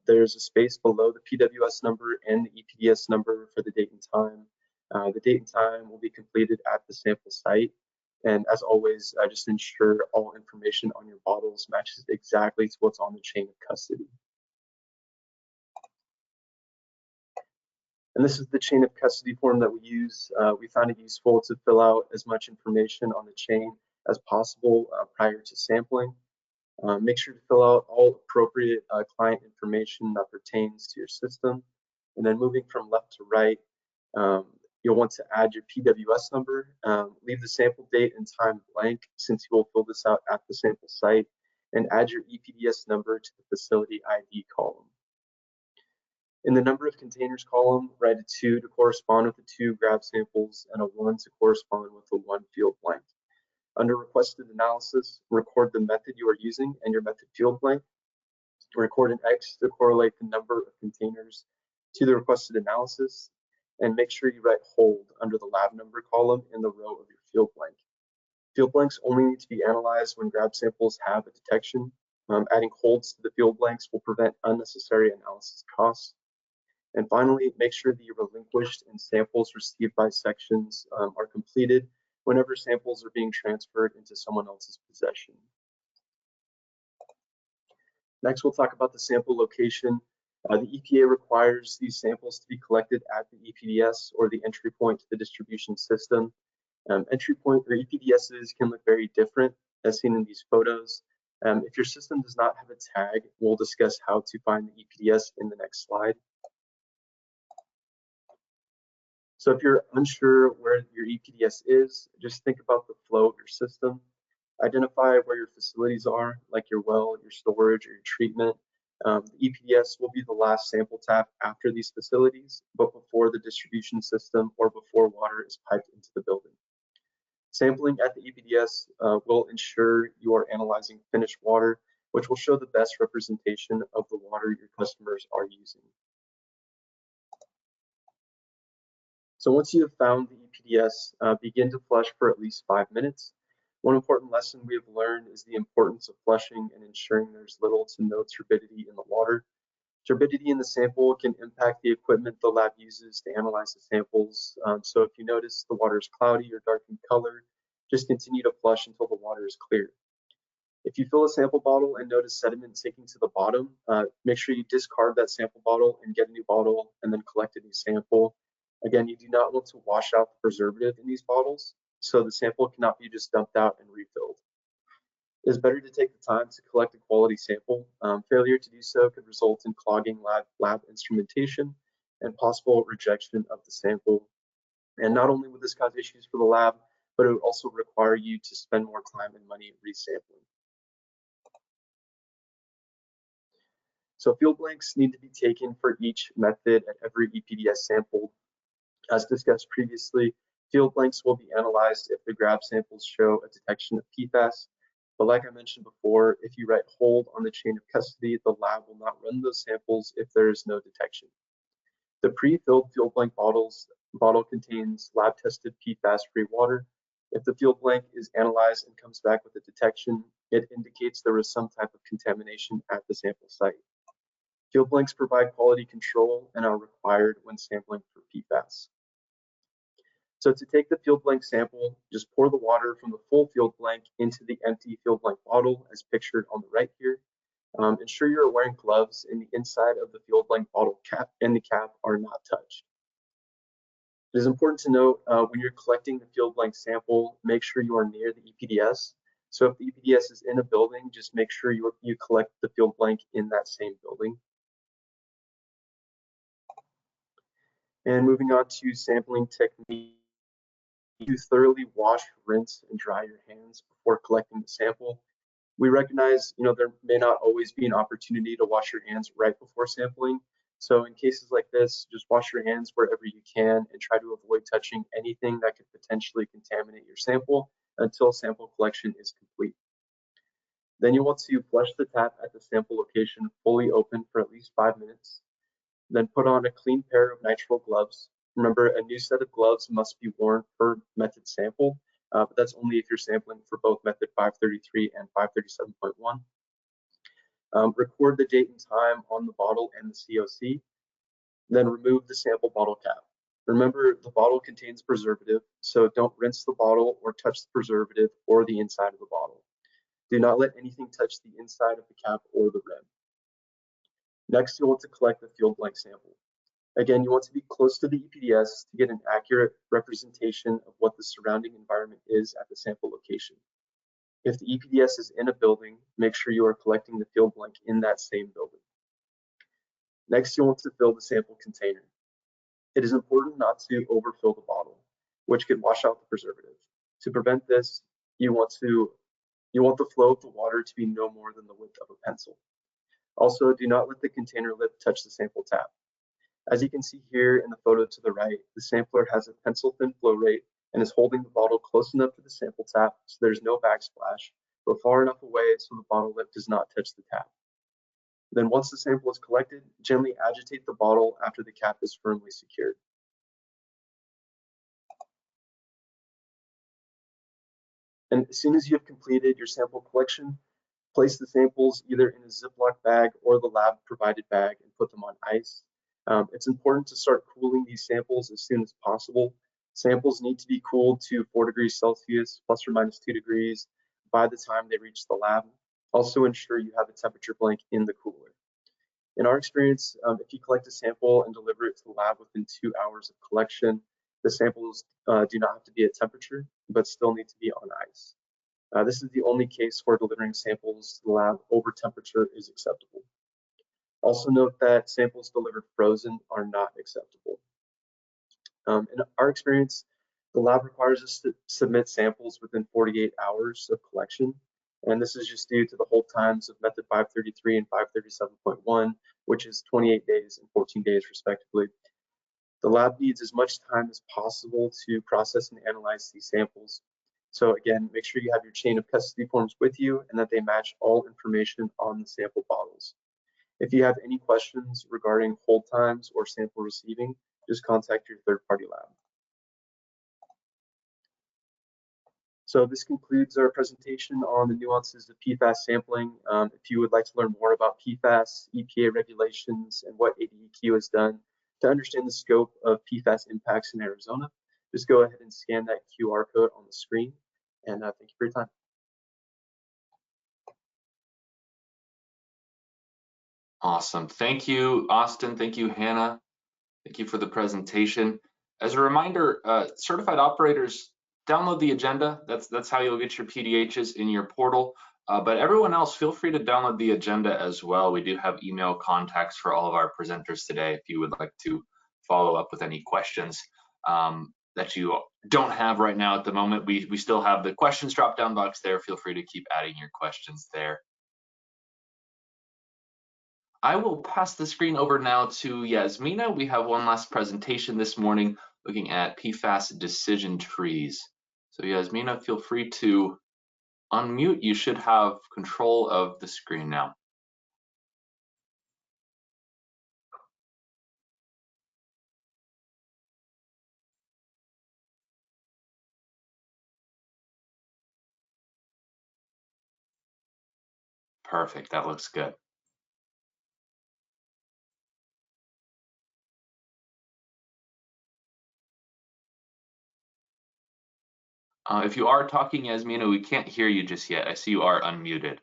There's a space below the PWS number and the EPDS number for the date and time. The date and time will be completed at the sample site. And as always, just ensure all information on your bottles matches exactly to what's on the chain of custody. And this is the chain of custody form that we use. We found it useful to fill out as much information on the chain as possible prior to sampling. Make sure to fill out all appropriate client information that pertains to your system. And then moving from left to right, you'll want to add your PWS number. Leave the sample date and time blank since you will fill this out at the sample site, and add your EPDS number to the facility ID column. In the number of containers column, write a 2 to correspond with the 2 grab samples and a 1 to correspond with the 1 field blank. Under requested analysis, record the method you are using and your method field blank. Record an X to correlate the number of containers to the requested analysis, and make sure you write hold under the lab number column in the row of your field blank. Field blanks only need to be analyzed when grab samples have a detection. Adding holds to the field blanks will prevent unnecessary analysis costs. And finally, make sure the relinquished and samples received by sections are completed whenever samples are being transferred into someone else's possession. Next, we'll talk about the sample location. The EPA requires these samples to be collected at the EPDS, or the entry point to the distribution system. Entry point or EPDSs can look very different as seen in these photos. If your system does not have a tag, we'll discuss how to find the EPDS in the next slide. So if you're unsure where your EPDS is, just think about the flow of your system. Identify where your facilities are, like your well, your storage, or your treatment. The EPDS will be the last sample tap after these facilities, but before the distribution system or before water is piped into the building. Sampling at the EPDS will ensure you are analyzing finished water, which will show the best representation of the water your customers are using. So once you have found the EPDS, begin to flush for at least 5 minutes. One important lesson we have learned is the importance of flushing and ensuring there's little to no turbidity in the water. Turbidity in the sample can impact the equipment the lab uses to analyze the samples. So if you notice the water is cloudy or dark in color, just continue to flush until the water is clear. If you fill a sample bottle and notice sediment sinking to the bottom, make sure you discard that sample bottle and get a new bottle and then collect a new sample. Again, you do not want to wash out the preservative in these bottles, so the sample cannot be just dumped out and refilled. It is better to take the time to collect a quality sample. Failure to do so could result in clogging lab instrumentation and possible rejection of the sample. And not only would this cause issues for the lab, but it would also require you to spend more time and money resampling. So field blanks need to be taken for each method at every EPDS sample. As discussed previously, field blanks will be analyzed if the grab samples show a detection of PFAS. But like I mentioned before, if you write hold on the chain of custody, the lab will not run those samples if there is no detection. The pre-filled field blank bottle contains lab-tested PFAS-free water. If the field blank is analyzed and comes back with a detection, it indicates there was some type of contamination at the sample site. Field blanks provide quality control and are required when sampling for PFAS. So to take the field blank sample, just pour the water from the full field blank into the empty field blank bottle as pictured on the right here. Ensure you're wearing gloves and the inside of the field blank bottle cap and the cap are not touched. It is important to note when you're collecting the field blank sample, make sure you are near the EPDS. So if the EPDS is in a building, just make sure you collect the field blank in that same building. And moving on to sampling technique, you thoroughly wash, rinse, and dry your hands before collecting the sample. We recognize, there may not always be an opportunity to wash your hands right before sampling. So in cases like this, just wash your hands wherever you can and try to avoid touching anything that could potentially contaminate your sample until sample collection is complete. Then you want to flush the tap at the sample location fully open for at least 5 minutes. Then put on a clean pair of nitrile gloves. Remember, a new set of gloves must be worn per method sample, but that's only if you're sampling for both method 533 and 537.1. Record the date and time on the bottle and the COC. Then remove the sample bottle cap. Remember, the bottle contains preservative, so don't rinse the bottle or touch the preservative or the inside of the bottle. Do not let anything touch the inside of the cap or the rim. Next, you'll want to collect the field blank sample. Again, you want to be close to the EPDS to get an accurate representation of what the surrounding environment is at the sample location. If the EPDS is in a building, make sure you are collecting the field blank in that same building. Next, you'll want to fill the sample container. It is important not to overfill the bottle, which could wash out the preservative. To prevent this, you want the flow of the water to be no more than the width of a pencil. Also, do not let the container lip touch the sample tap. As you can see here in the photo to the right, the sampler has a pencil-thin flow rate and is holding the bottle close enough to the sample tap so there's no backsplash, but far enough away so the bottle lip does not touch the tap. Then once the sample is collected, gently agitate the bottle after the cap is firmly secured. And as soon as you have completed your sample collection, place the samples either in a Ziploc bag or the lab provided bag and put them on ice. It's important to start cooling these samples as soon as possible. Samples need to be cooled to 4 degrees Celsius, plus or minus 2 degrees, by the time they reach the lab. Also ensure you have a temperature blank in the cooler. In our experience, if you collect a sample and deliver it to the lab within 2 hours of collection, the samples do not have to be at temperature, but still need to be on ice. This is the only case where delivering samples to the lab over temperature is acceptable. Also note that samples delivered frozen are not acceptable. In our experience, the lab requires us to submit samples within 48 hours of collection, and this is just due to the hold times of method 533 and 537.1, which is 28 days and 14 days respectively. The lab needs as much time as possible to process and analyze these samples. So again, make sure you have your chain of custody forms with you and that they match all information on the sample bottles. If you have any questions regarding hold times or sample receiving, just contact your third-party lab. So this concludes our presentation on the nuances of PFAS sampling. If you would like to learn more about PFAS, EPA regulations, and what ADEQ has done to understand the scope of PFAS impacts in Arizona, just go ahead and scan that QR code on the screen. And thank you for your time. Awesome. Thank you, Austin. Thank you, Hannah. Thank you for the presentation. As a reminder, certified operators, download the agenda. That's how you'll get your PDHs in your portal. But everyone else, feel free to download the agenda as well. We do have email contacts for all of our presenters today if you would like to follow up with any questions that you don't have right now at the moment. We still have the questions drop-down box there. Feel free to keep adding your questions there. I will pass the screen over now to Yasmina. We have one last presentation this morning looking at PFAS decision trees. So Yasmina, feel free to unmute. You should have control of the screen now. Perfect, that looks good. If you are talking, Yasmina, we can't hear you just yet. I see you are unmuted.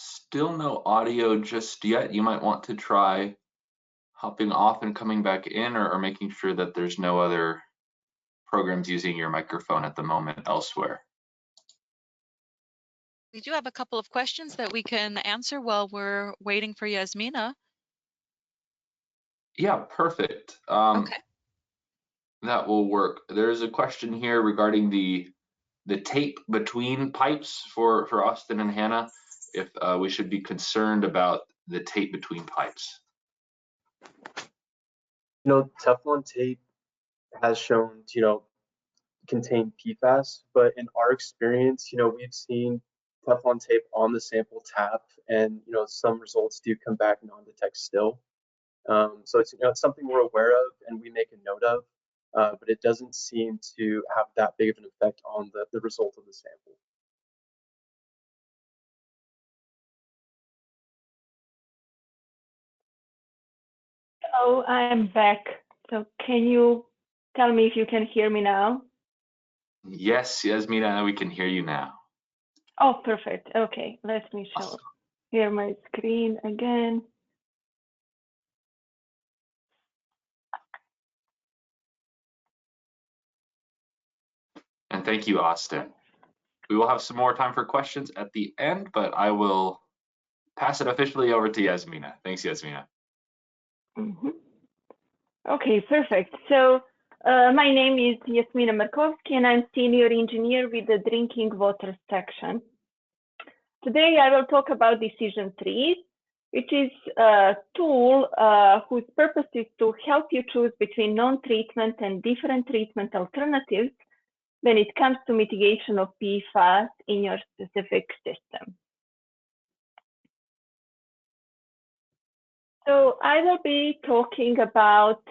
Still no audio just yet. You might want to try hopping off and coming back in, or making sure that there's no other programs using your microphone at the moment elsewhere. We do have a couple of questions that we can answer while we're waiting for Yasmina. Yeah, perfect. Okay. That will work. There's a question here regarding the tape between pipes for Austin and Hannah, if we should be concerned about the tape between pipes. Teflon tape has shown, contain PFAS, but in our experience, we've seen Teflon tape on the sample tap, and some results do come back non-detect still. So it's it's something we're aware of and we make a note of, but it doesn't seem to have that big of an effect on the result of the sample. Oh, I'm back. So can you tell me if you can hear me now? Yes, Yasmina, we can hear you now. Oh, perfect. Okay, let me show Awesome. here my screen again. And thank you, Austin. We will have some more time for questions at the end, but I will pass it officially over to Yasmina. Thanks, Yasmina. Okay, perfect. So my name is Yasmina Markovsky, and I'm senior engineer with the drinking water section. Today, I will talk about decision trees, which is a tool whose purpose is to help you choose between non-treatment and different treatment alternatives when it comes to mitigation of PFAS in your specific system. So I will be talking about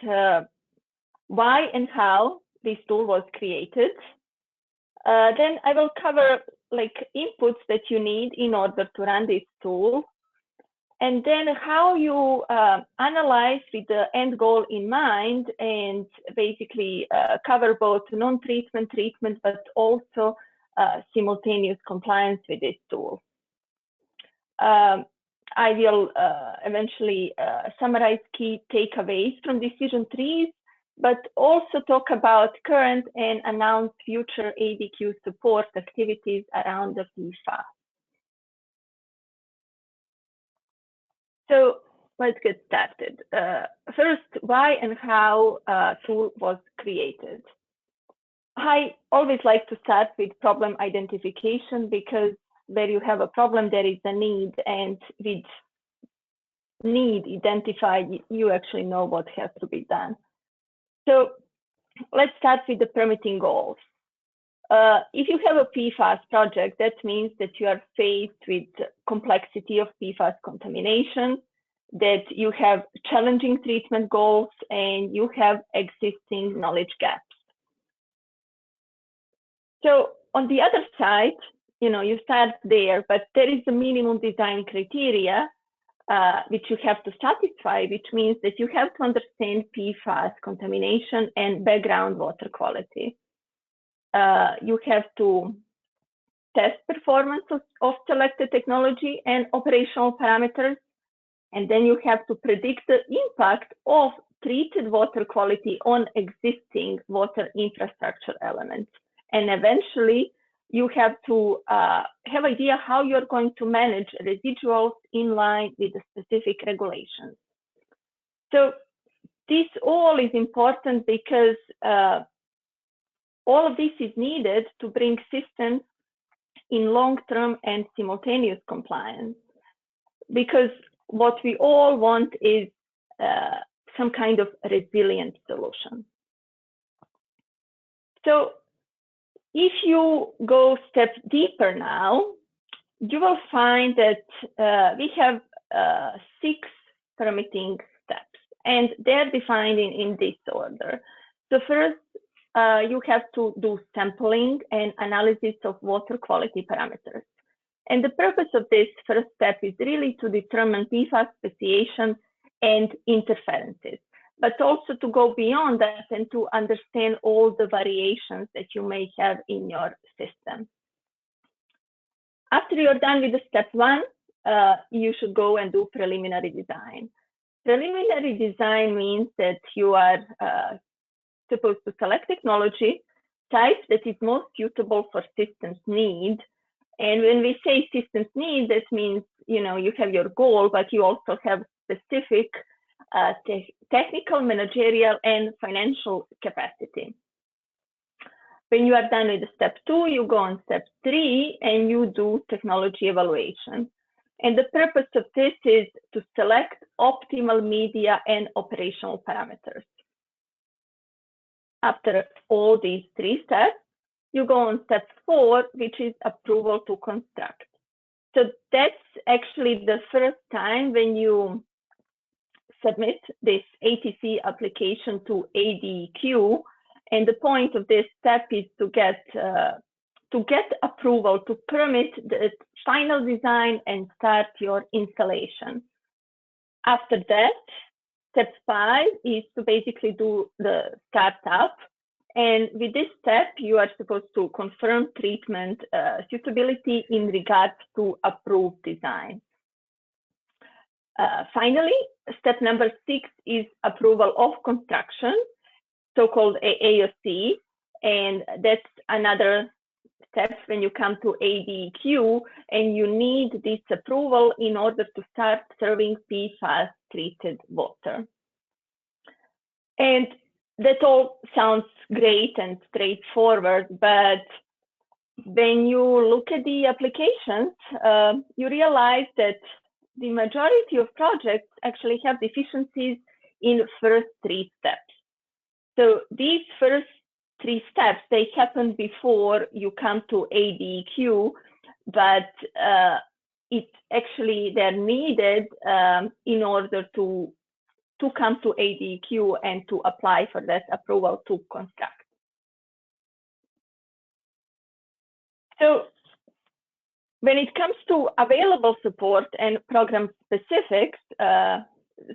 why and how this tool was created. Then I will cover inputs that you need in order to run this tool. And then how you analyze with the end goal in mind, and basically cover both non-treatment, treatment, but also simultaneous compliance with this tool. I will eventually summarize key takeaways from decision trees, but also talk about current and announced future ADQ support activities around the PFAS. So let's get started. First, why and how tool was created. I always like to start with problem identification, because where you have a problem, there is a need, and with need identified, you actually know what has to be done. So let's start with the permitting goals. If you have a PFAS project, that means that you are faced with complexity of PFAS contamination, that you have challenging treatment goals, and you have existing knowledge gaps. So on the other side, you start there, but there is a minimum design criteria which you have to satisfy, which means that you have to understand PFAS contamination and background water quality. You have to test performance of selected technology and operational parameters, and then you have to predict the impact of treated water quality on existing water infrastructure elements. And eventually, you have to have idea how you're going to manage residuals in line with the specific regulations. So this all is important, because all of this is needed to bring systems in long-term and simultaneous compliance, because what we all want is some kind of resilient solution. So if you go a step deeper now, you will find that we have 6 permitting steps, and they're defined in this order. So first, you have to do sampling and analysis of water quality parameters. And the purpose of this first step is really to determine PFAS speciation and interferences, but also to go beyond that and to understand all the variations that you may have in your system. After you're done with the step 1, you should go and do preliminary design. Preliminary design means that you are supposed to select technology type that is most suitable for systems need. And when we say systems need, that means you have your goal, but you also have specific technical, managerial, and financial capacity. When you are done with step 2, you go on step 3 and you do technology evaluation. And the purpose of this is to select optimal media and operational parameters. After all these 3 steps, you go on step 4, which is approval to construct. So that's actually the first time when you submit this ATC application to ADEQ, and the point of this step is to get approval to permit the final design and start your installation. After that, step 5 is to basically do the startup. And with this step, you are supposed to confirm treatment suitability in regards to approved design. Finally, step number 6 is approval of construction, so-called AOC, and that's another step when you come to ADEQ, and you need this approval in order to start serving PFAS treated water. And that all sounds great and straightforward, but when you look at the applications, you realize that the majority of projects actually have deficiencies in the first 3 steps. So these first 3 steps, they happen before you come to ADEQ, but it's actually, they're needed in order to come to ADEQ and to apply for that approval to construct. So when it comes to available support and program specifics,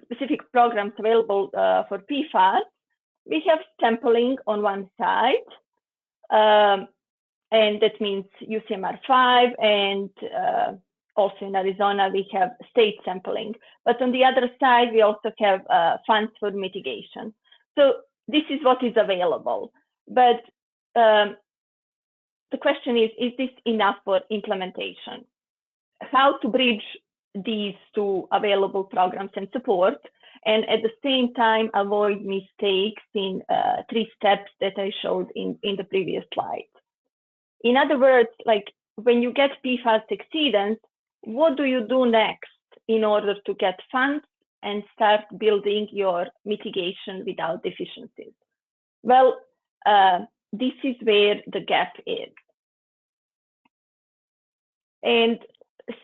specific programs available for PFAS, we have sampling on one side, and that means UCMR 5, and also in Arizona, we have state sampling. But on the other side, we also have funds for mitigation. So this is what is available. But the question is this enough for implementation? How to bridge these 2 available programs and support, and at the same time avoid mistakes in 3 steps that I showed in the previous slide. In other words, like when you get PFAS exceedance, what do you do next in order to get funds and start building your mitigation without deficiencies? Well, this is where the gap is. And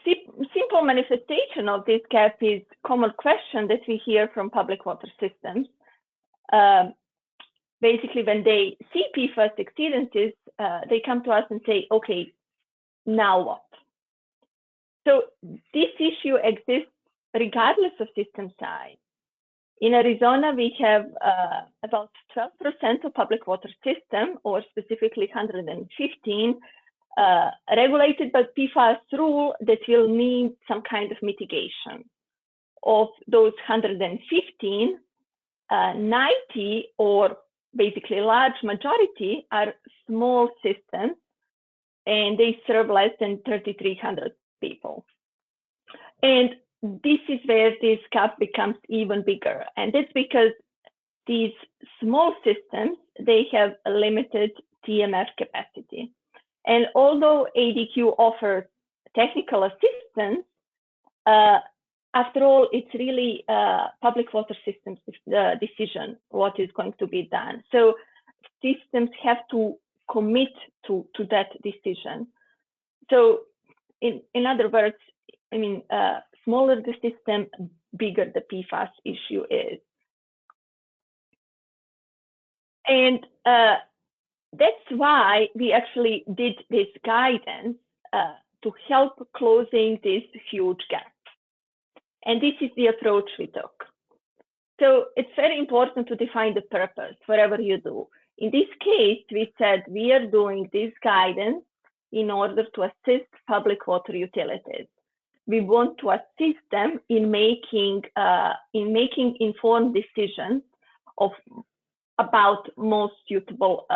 simple manifestation of this gap is common question that we hear from public water systems. Basically, when they see PFAS exceedances, they come to us and say, okay, now what? So this issue exists regardless of system size. In Arizona, we have about 12% of public water system, or specifically 115, regulated by PFAS rule that will need some kind of mitigation. Of those 115, 90, or basically large majority, are small systems, and they serve less than 3,300 people. And this is where this gap becomes even bigger. And that's because these small systems, they have a limited TMF capacity. And although ADEQ offers technical assistance, after all, it's really public water systems decision what is going to be done. So systems have to commit to that decision. So in other words, I mean, smaller the system, bigger the PFAS issue is. And that's why we actually did this guidance to help closing this huge gap. And this is the approach we took. So it's very important to define the purpose, whatever you do. In this case, we said we are doing this guidance in order to assist public water utilities. We want to assist them in making informed decisions about most suitable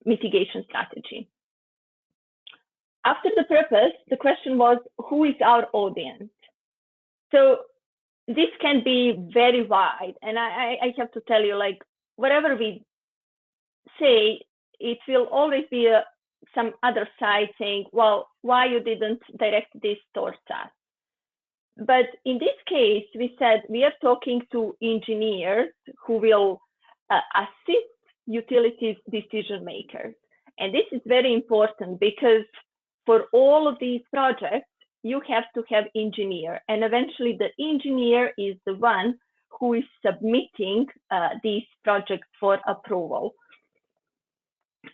mitigation strategy. After the purpose, the question was, who is our audience? So this can be very wide, and I have to tell you, like, whatever we say, it will always be some other side saying, well, why you didn't direct this towards us? But in this case, we said we are talking to engineers who will assist utilities decision makers. And this is very important because for all of these projects, you have to have engineer, and eventually the engineer is the one who is submitting these projects for approval.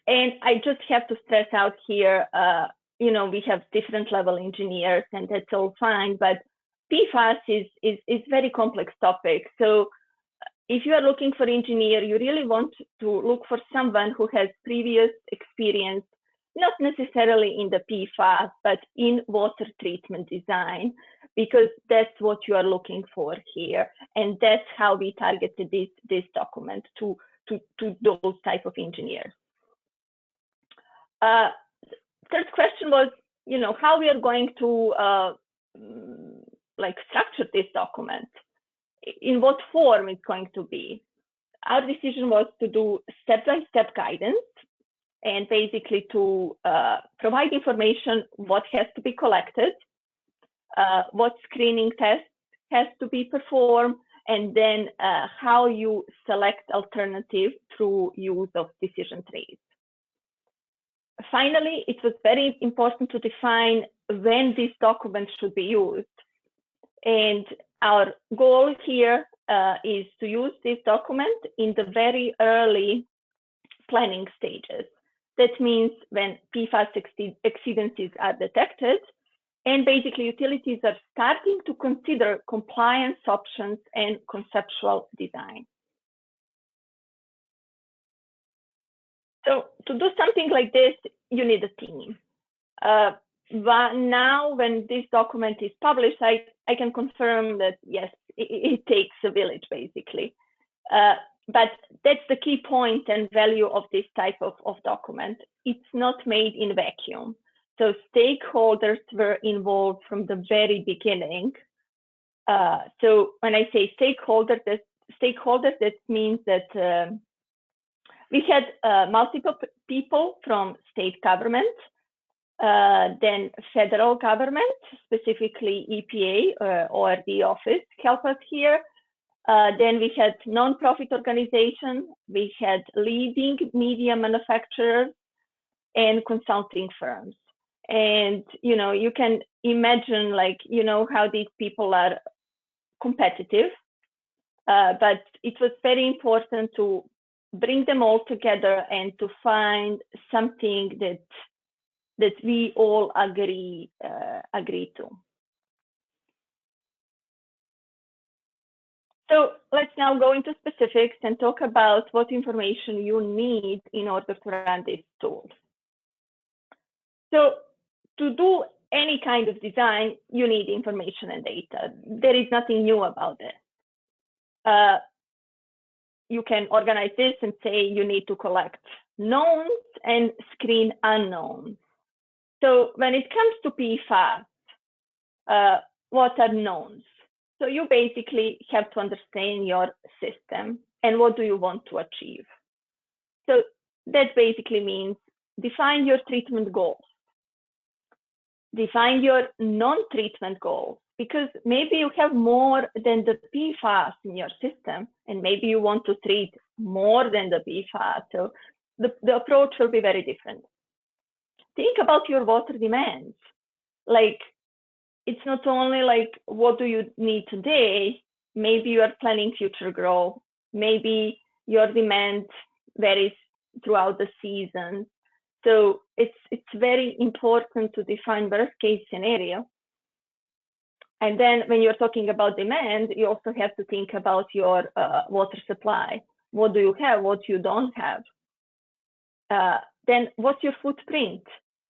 And I just have to stress out here, you know, we have different level engineers, and that's all fine, but PFAS is very complex topic. So if you are looking for engineer, you really want to look for someone who has previous experience, not necessarily in the PFAS, but in water treatment design, because that's what you are looking for here. And that's how we targeted this document to those type of engineers. Third question was, you know, how we are going to like structure this document, in what form it's going to be. Our decision was to do step-by-step guidance, and basically to provide information what has to be collected, what screening test has to be performed, and then how you select alternative through use of decision trees. Finally, it was very important to define when this document should be used. And our goal here is to use this document in the very early planning stages. That means when PFAS exceedances are detected, and basically utilities are starting to consider compliance options and conceptual design. So to do something like this, you need a team. But now when this document is published, I can confirm that, yes, it takes a village, basically. But that's the key point and value of this type of document. It's not made in vacuum. So stakeholders were involved from the very beginning. So when I say stakeholders, that means that we had multiple people from state government, then federal government, specifically EPA or the office help us here. Then we had non-profit organizations, we had leading media manufacturers, and consulting firms. And, you know, you can imagine, like, you know, how these people are competitive, but it was very important to bring them all together and to find something that we all agree to. So let's now go into specifics and talk about what information you need in order to run this tool. So to do any kind of design, you need information and data. There is nothing new about it. You can organize this and say you need to collect knowns and screen unknowns. So when it comes to PFAS, what are knowns? So you basically have to understand your system and what do you want to achieve. So that basically means define your treatment goals. Define your non-treatment goals, because maybe you have more than the PFAS in your system, and maybe you want to treat more than the PFAS. So the approach will be very different. Think about your water demands. Like, it's not only like, what do you need today? Maybe you are planning future growth. Maybe your demand varies throughout the season. So it's very important to define worst case scenario. And then when you're talking about demand, you also have to think about your water supply. What do you have? What you don't have? Then what's your footprint?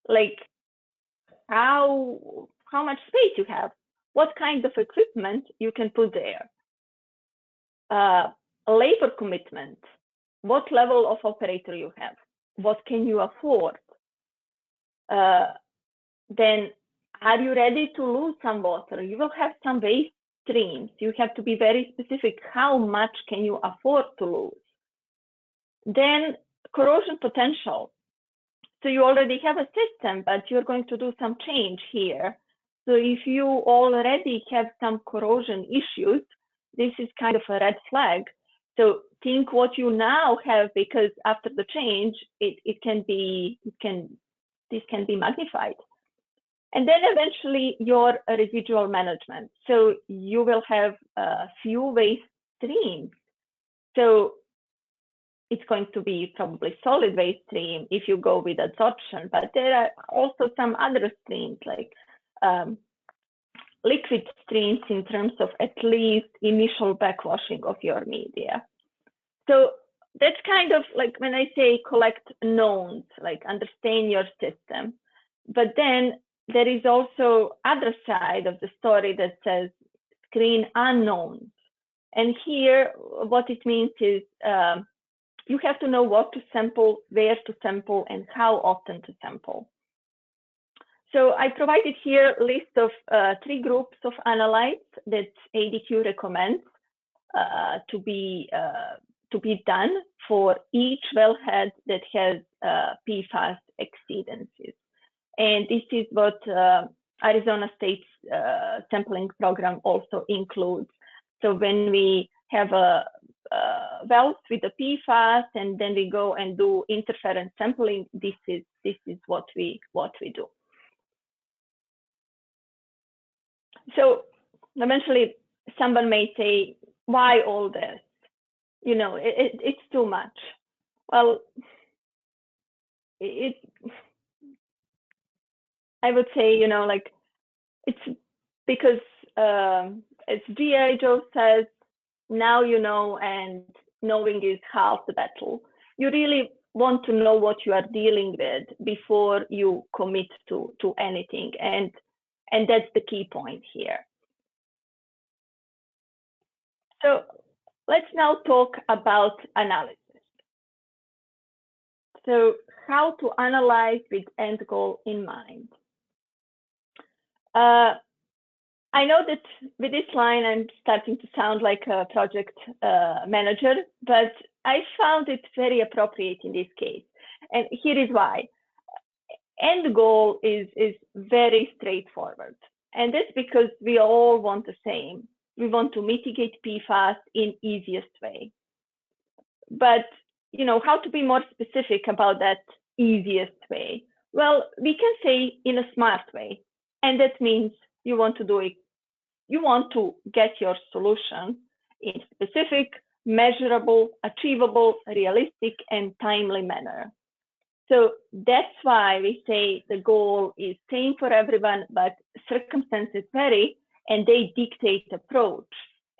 Like, how much space you have? What kind of equipment you can put there? Labor commitment. What level of operator you have? What can you afford? Then are you ready to lose some water? You will have some waste streams. You have to be very specific. How much can you afford to lose? Then corrosion potential. So you already have a system, but you're going to do some change here. So if you already have some corrosion issues, this is kind of a red flag. So think what you now have, because after the change, this can be magnified. And then eventually your residual management. So you will have a few waste streams. So it's going to be probably solid waste stream if you go with adsorption, but there are also some other streams like liquid streams in terms of at least initial backwashing of your media. So that's kind of like when I say collect knowns, like understand your system. But then there is also other side of the story that says screen unknowns. And here, what it means is you have to know what to sample, where to sample, and how often to sample. So I provided here a list of 3 groups of analytes that ADQ recommends to be done for each wellhead that has PFAS exceedances. And this is what Arizona State's sampling program also includes. So when we have a wells with the PFAS and then we go and do interference sampling, this is what we do. So eventually someone may say, why all this? You know, it's too much. Well, I would say, you know, like it's because as G.I. Joe says, now you know, and knowing is half the battle. You really want to know what you are dealing with before you commit to anything, and that's the key point here. So let's now talk about analysis. So how to analyze with end goal in mind. I know that with this line, I'm starting to sound like a project manager, but I found it very appropriate in this case. And here is why. End goal is very straightforward. And that's because we all want the same. We want to mitigate PFAS in easiest way. But, you know, how to be more specific about that easiest way? Well, we can say in a smart way. And that means you want to do it. You want to get your solution in specific, measurable, achievable, realistic, and timely manner. So that's why we say the goal is same for everyone, but circumstances vary and they dictate approach.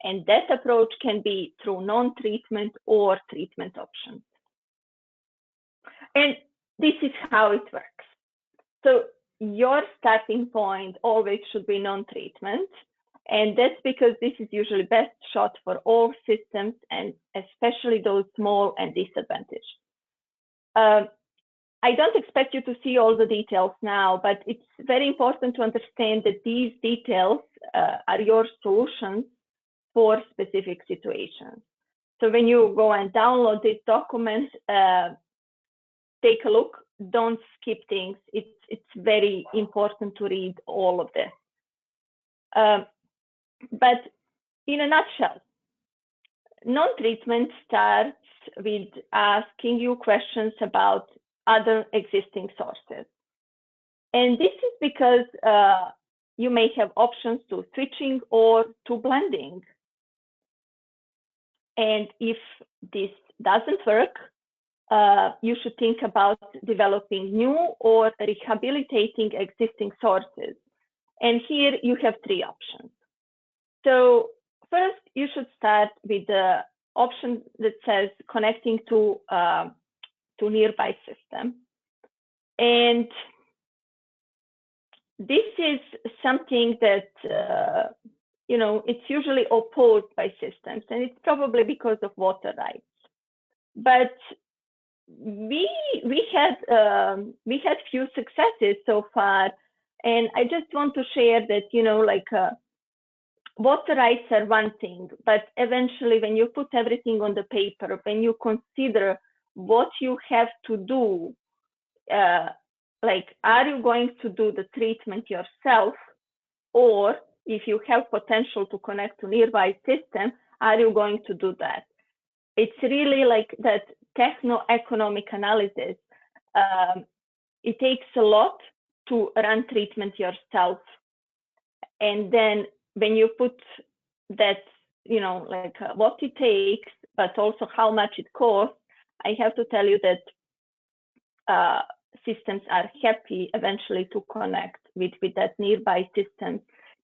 And that approach can be through non-treatment or treatment options. And this is how it works. So your starting point always should be non-treatment. And that's because this is usually best shot for all systems, and especially those small and disadvantaged. I don't expect you to see all the details now, but it's very important to understand that these details are your solutions for specific situations. So when you go and download this document, take a look, don't skip things. It's very important to read all of this. But in a nutshell, non-treatment starts with asking you questions about other existing sources. And this is because you may have options to switching or to blending. And if this doesn't work, you should think about developing new or rehabilitating existing sources. And here you have 3 options. So first, you should start with the option that says connecting to nearby system. And this is something that, you know, it's usually opposed by systems, and it's probably because of water rights. But we had few successes so far, and I just want to share that, you know, like water rights are one thing, but eventually when you put everything on the paper, when you consider what you have to do, like, are you going to do the treatment yourself, or if you have potential to connect to nearby system, are you going to do that? it's really like that techno-economic analysis. It takes a lot to run treatment yourself. And then when you put that, like what it takes, but also how much it costs, I have to tell you that systems are happy eventually to connect with that nearby system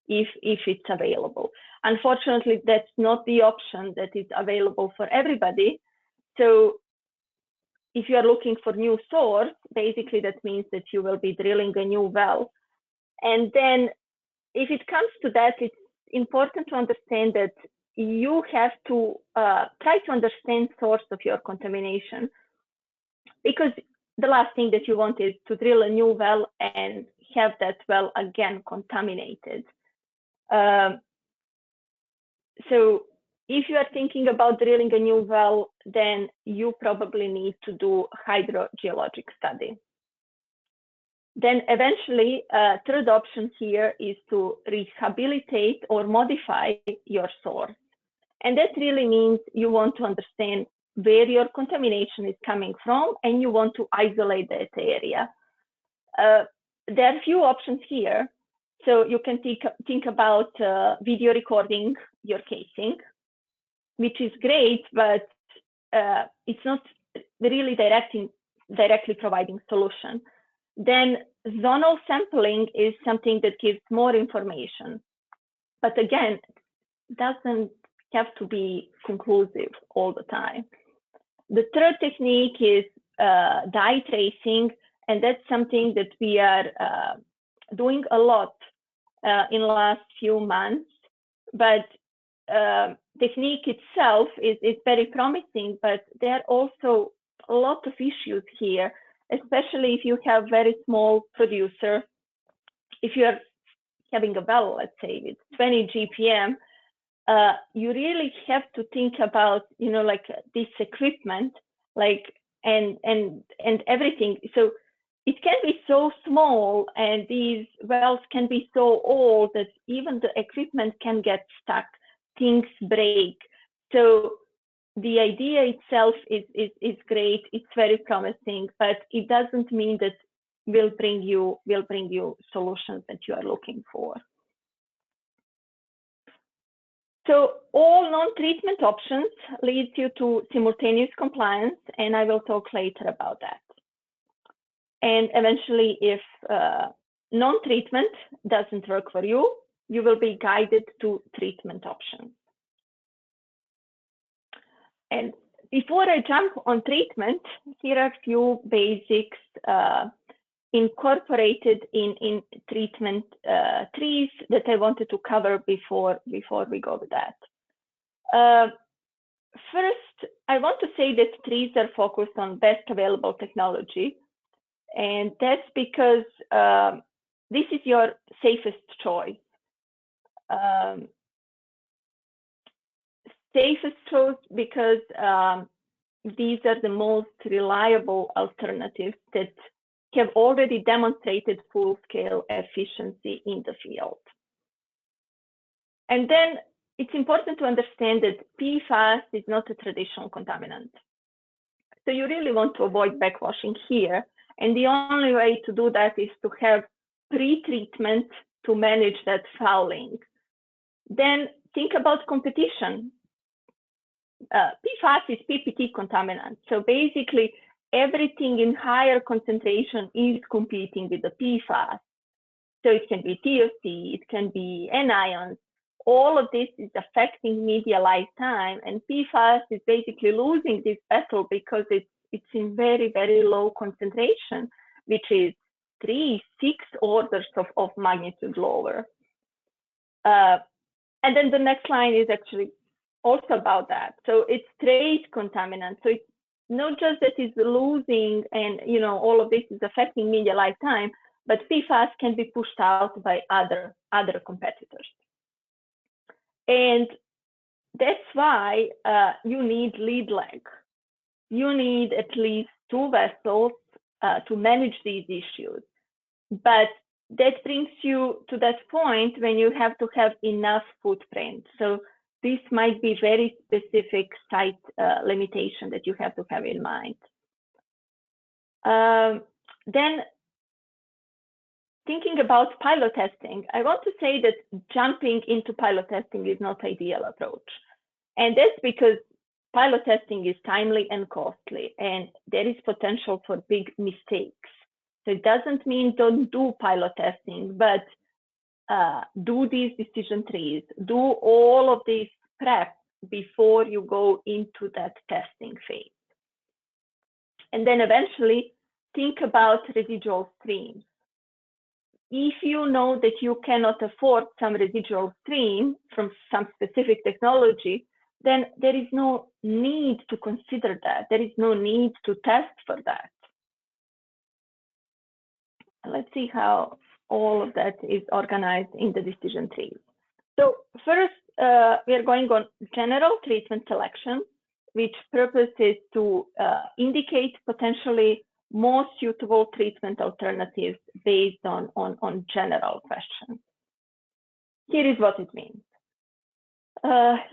if it's available. Unfortunately, that's not the option that is available for everybody. So if you are looking for new source, basically that means that you will be drilling a new well. And then if it comes to that, it's important to understand that you have to try to understand source of your contamination, because the last thing that you want is to drill a new well and have that well again contaminated. So if you are thinking about drilling a new well, then you probably need to do hydrogeologic study. Then eventually, third option here is to rehabilitate or modify your source. And that really means you want to understand where your contamination is coming from, and you want to isolate that area. There are a few options here. So you can think about video recording your casing, which is great, but it's not really directly providing solution. Then zonal sampling is something that gives more information, but again, doesn't have to be conclusive all the time. The third technique is dye tracing, and that's something that we are doing a lot in the last few months. But technique itself is very promising, but there are also a lot of issues here, especially if you have very small producer. If you're having a well, let's say with 20 GPM, you really have to think about, like this equipment, like and everything. So it can be so small, and these wells can be so old that even the equipment can get stuck, things break. So the idea itself is great, it's very promising, but it doesn't mean that will bring you solutions that you are looking for. So all non-treatment options lead you to simultaneous compliance, and I will talk later about that. And eventually, if non-treatment doesn't work for you, you will be guided to treatment options. And before I jump on treatment, here are a few basics incorporated in treatment trees that I wanted to cover before we go with that. First, I want to say that trees are focused on best available technology, and that's because this is your safest choice. Safest choice because these are the most reliable alternatives that have already demonstrated full-scale efficiency in the field. And then it's important to understand that PFAS is not a traditional contaminant. So you really want to avoid backwashing here. And the only way to do that is to have pre-treatment to manage that fouling. Then think about competition. PFAS is PPT contaminant. So basically, everything in higher concentration is competing with the PFAS. So it can be TFC, it can be anions. All of this is affecting media lifetime, and PFAS is basically losing this battle because it's in very, very low concentration, which is 3-6 orders of magnitude lower. And then the next line is actually also about that. So it's trace contaminant. So it's not just that it's losing and all of this is affecting media lifetime, but PFAS can be pushed out by other competitors. And that's why you need lead leg. You need at least 2 vessels to manage these issues. But that brings you to that point when you have to have enough footprint. So this might be very specific site limitation that you have to have in mind. Then thinking about pilot testing, I want to say that jumping into pilot testing is not ideal approach. And that's because pilot testing is timely and costly, and there is potential for big mistakes. So it doesn't mean don't do pilot testing, but do these decision trees, do all of these prep before you go into that testing phase. And then eventually think about residual streams. If you know that you cannot afford some residual stream from some specific technology, then there is no need to consider that. There is no need to test for that. Let's see how all of that is organized in the decision tree. So first, we are going on general treatment selection, which purpose is to indicate potentially more suitable treatment alternatives based on general questions. Here is what it means.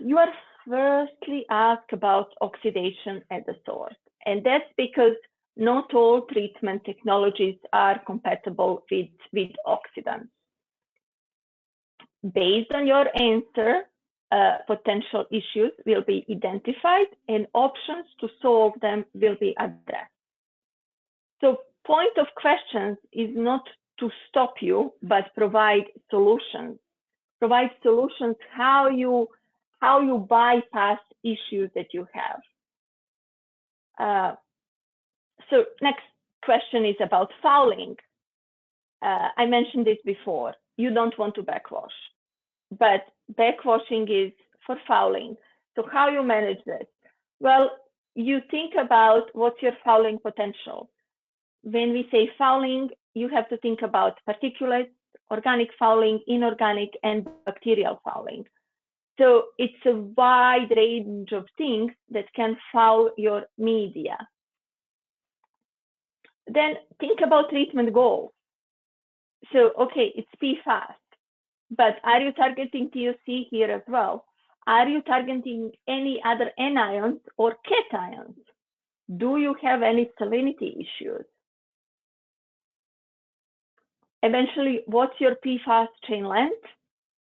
You are firstly asked about oxidation at the source, and that's because not all treatment technologies are compatible with oxidants. Based on your answer, potential issues will be identified and options to solve them will be addressed. So point of questions is not to stop you, but provide solutions. Provide solutions how you bypass issues that you have. So next question is about fouling. I mentioned this before. You don't want to backwash, but backwashing is for fouling. So how you manage this? Well, you think about what's your fouling potential. When we say fouling, you have to think about particulates, organic fouling, inorganic, and bacterial fouling. So it's a wide range of things that can foul your media. Then think about treatment goals. So, okay, it's PFAS, but are you targeting TOC here as well? Are you targeting any other anions or cations? Do you have any salinity issues? Eventually, what's your PFAS chain length?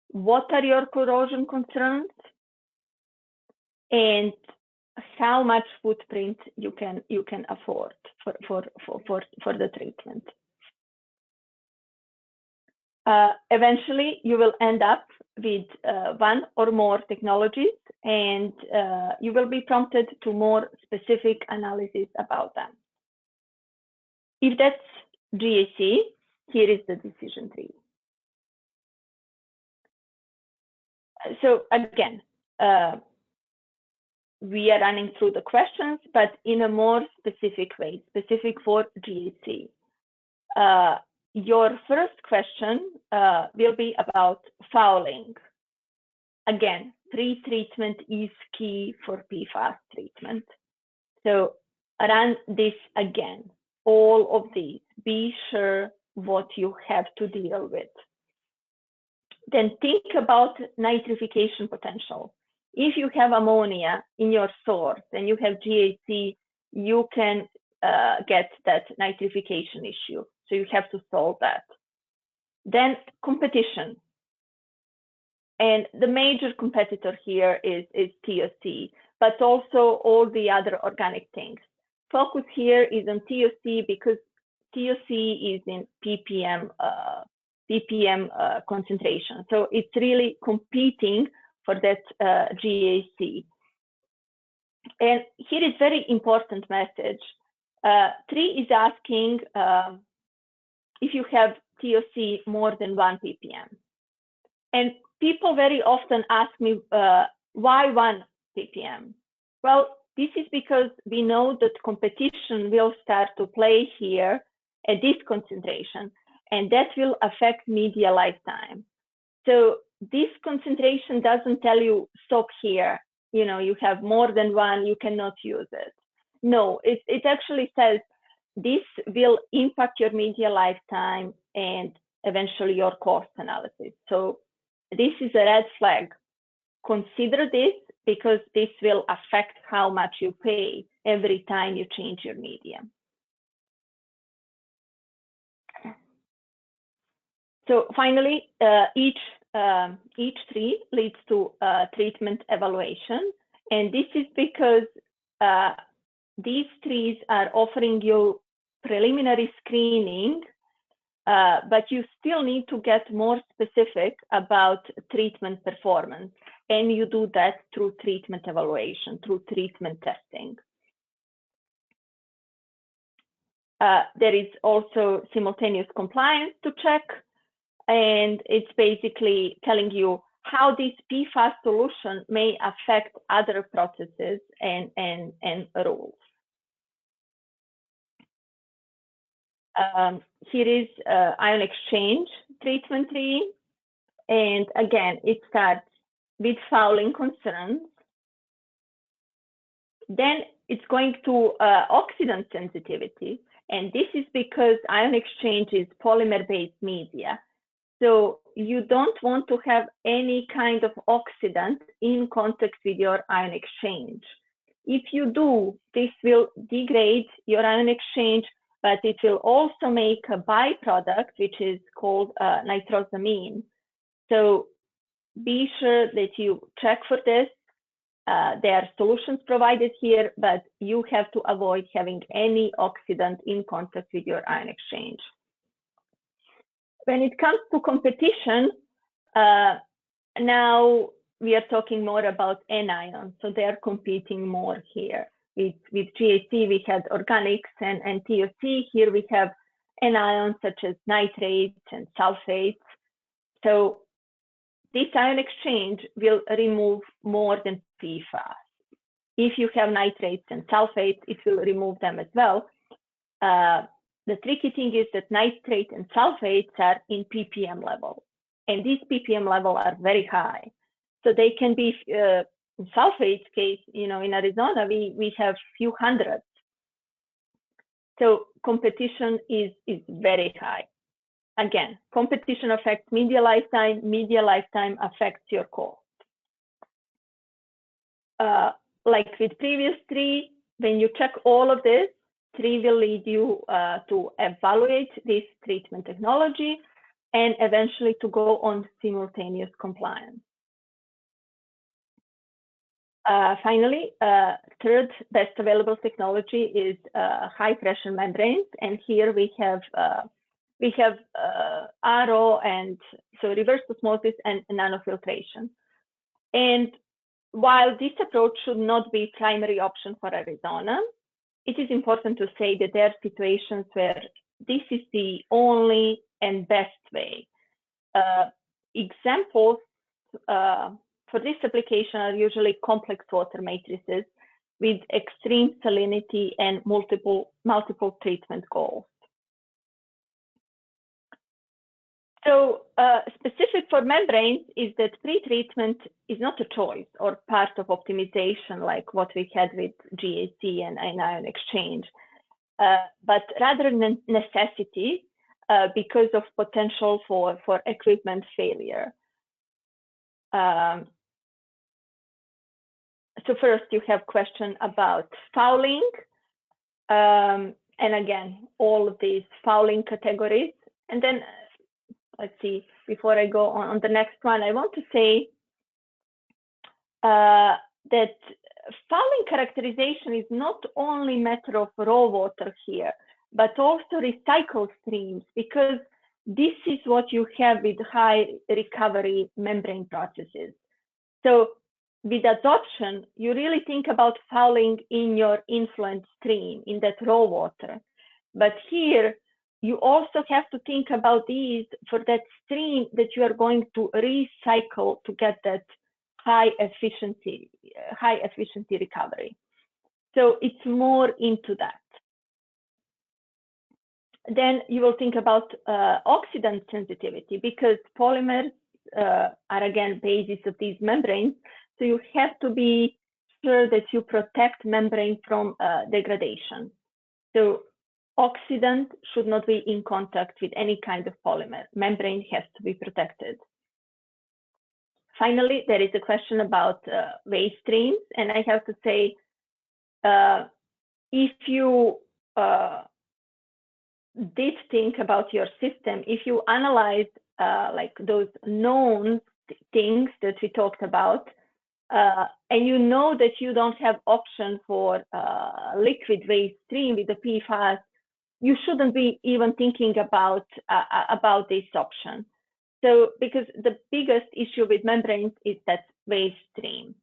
What are your corrosion concerns? And how much footprint you can afford for the treatment. Eventually, you will end up with one or more technologies, and you will be prompted to more specific analysis about them. If that's GAC, here is the decision tree. So again, we are running through the questions, but in a more specific way, specific for GAC. Your first question will be about fouling. Again, pre-treatment is key for PFAS treatment. So run this again, all of these, be sure what you have to deal with. Then think about nitrification potential. If you have ammonia in your source and you have GAC, you can get that nitrification issue. So you have to solve that. Then competition. And the major competitor here is TOC, but also all the other organic things. Focus here is on TOC because TOC is in ppm concentration. So it's really competing for that GAC. And here is very important message. 3 is asking if you have TOC more than 1 ppm. And people very often ask me, why 1 ppm? Well, this is because we know that competition will start to play here at this concentration, and that will affect media lifetime. So this concentration doesn't tell you stop here, you know, you have more than 1, you cannot use it. No, it actually says this will impact your media lifetime and eventually your cost analysis. So this is a red flag. consider this because this will affect how much you pay every time you change your media. So finally, each tree leads to treatment evaluation. And this is because these trees are offering you preliminary screening, but you still need to get more specific about treatment performance. And you do that through treatment evaluation, through treatment testing. There is also simultaneous compliance to check. And it's basically telling you how this PFAS solution may affect other processes and rules. Here is ion exchange treatment tree. And again, it starts with fouling concerns. Then it's going to oxidant sensitivity. And this is because ion exchange is polymer-based media. So you don't want to have any kind of oxidant in contact with your ion exchange. If you do, this will degrade your ion exchange, but it will also make a byproduct, which is called nitrosamine. So be sure that you check for this. There are solutions provided here, but you have to avoid having any oxidant in contact with your ion exchange. When it comes to competition, now we are talking more about anions, so they are competing more here. With GAC, we had organics and TOC. Here we have anions such as nitrates and sulfates. So this ion exchange will remove more than PFAS. If you have nitrates and sulfates, it will remove them as well. The tricky thing is that nitrate and sulfates are in ppm level, and these ppm level are very high. So they can be, in sulfates case, in Arizona, we have few hundreds. So competition is very high. Again, competition affects media lifetime affects your cost. Like with previous tree, when you check all of this, tree will lead you to evaluate this treatment technology and eventually to go on simultaneous compliance. Finally, third best available technology is high pressure membranes, and here we have RO, and so reverse osmosis and nanofiltration. And while this approach should not be primary option for Arizona, it is important to say that there are situations where this is the only and best way. Examples for this application are usually complex water matrices with extreme salinity and multiple treatment goals. So specific for membranes is that pre-treatment is not a choice or part of optimization like what we had with GAC and ion exchange, but rather necessity because of potential for equipment failure. So first you have question about fouling. And again, all of these fouling categories. And then let's see, before I go on the next one, I want to say that fouling characterization is not only a matter of raw water here, but also recycled streams, because this is what you have with high recovery membrane processes. So with adsorption, you really think about fouling in your influent stream, in that raw water. But here, you also have to think about these for that stream that you are going to recycle to get that high efficiency recovery. So it's more into that. Then you will think about oxidant sensitivity, because polymers are again basis of these membranes. So you have to be sure that you protect membrane from degradation. So oxidant should not be in contact with any kind of polymer. Membrane has to be protected. Finally, there is a question about waste streams, and I have to say, if you did think about your system, if you analyze like those known things that we talked about, and you know that you don't have option for liquid waste stream with the PFAS, you shouldn't be even thinking about this option. So because the biggest issue with membranes is that waste stream.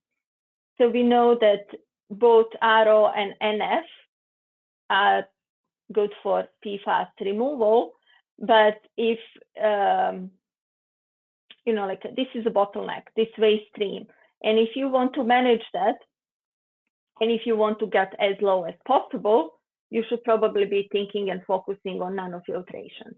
So we know that both RO and NF are good for PFAS removal, but if you know, like this is a bottleneck, this waste stream, and if you want to manage that, and if you want to get as low as possible, you should probably be thinking and focusing on nanofiltration.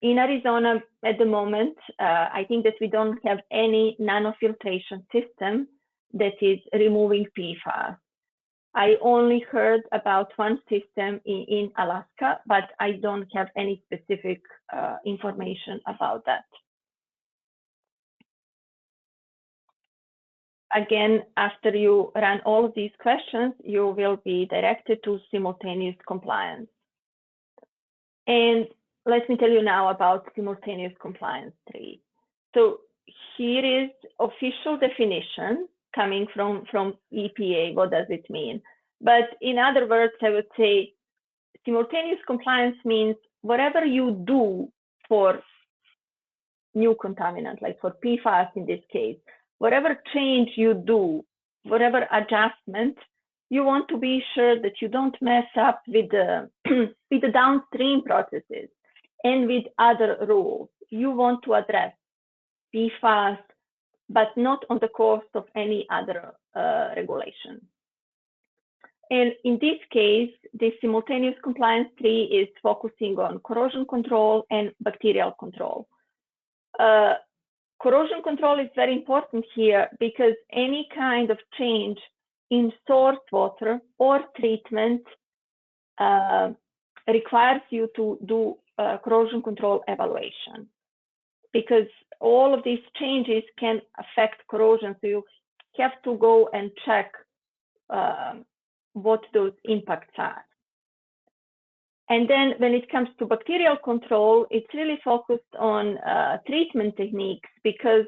In Arizona at the moment, I think that we don't have any nanofiltration system that is removing PFAS. I only heard about one system in Alaska, but I don't have any specific information about that. Again, after you run all of these questions, you will be directed to simultaneous compliance. And let me tell you now about simultaneous compliance 3. So here is official definition coming from EPA. What does it mean? But in other words, I would say simultaneous compliance means whatever you do for new contaminant, like for PFAS in this case, whatever change you do, whatever adjustment, you want to be sure that you don't mess up with the with the downstream processes and with other rules. You want to address PFAS, but not on the cost of any other regulation. And in this case, the simultaneous compliance 3 is focusing on corrosion control and bacterial control. Corrosion control is very important here because any kind of change in source water or treatment requires you to do corrosion control evaluation, because all of these changes can affect corrosion. So you have to go and check what those impacts are. And then when it comes to bacterial control, it's really focused on treatment techniques, because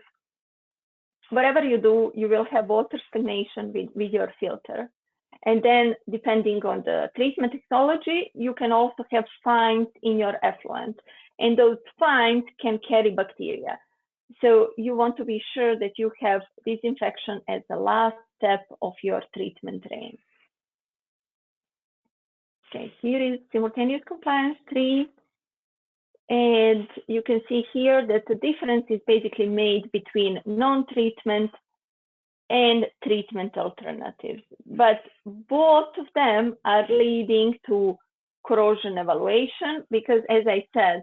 whatever you do, you will have water stagnation with your filter. And then depending on the treatment technology, you can also have fines in your effluent. And those fines can carry bacteria. So you want to be sure that you have disinfection as the last step of your treatment range. Okay, here is simultaneous compliance 3. And you can see here that the difference is basically made between non-treatment and treatment alternatives. But both of them are leading to corrosion evaluation, because as I said,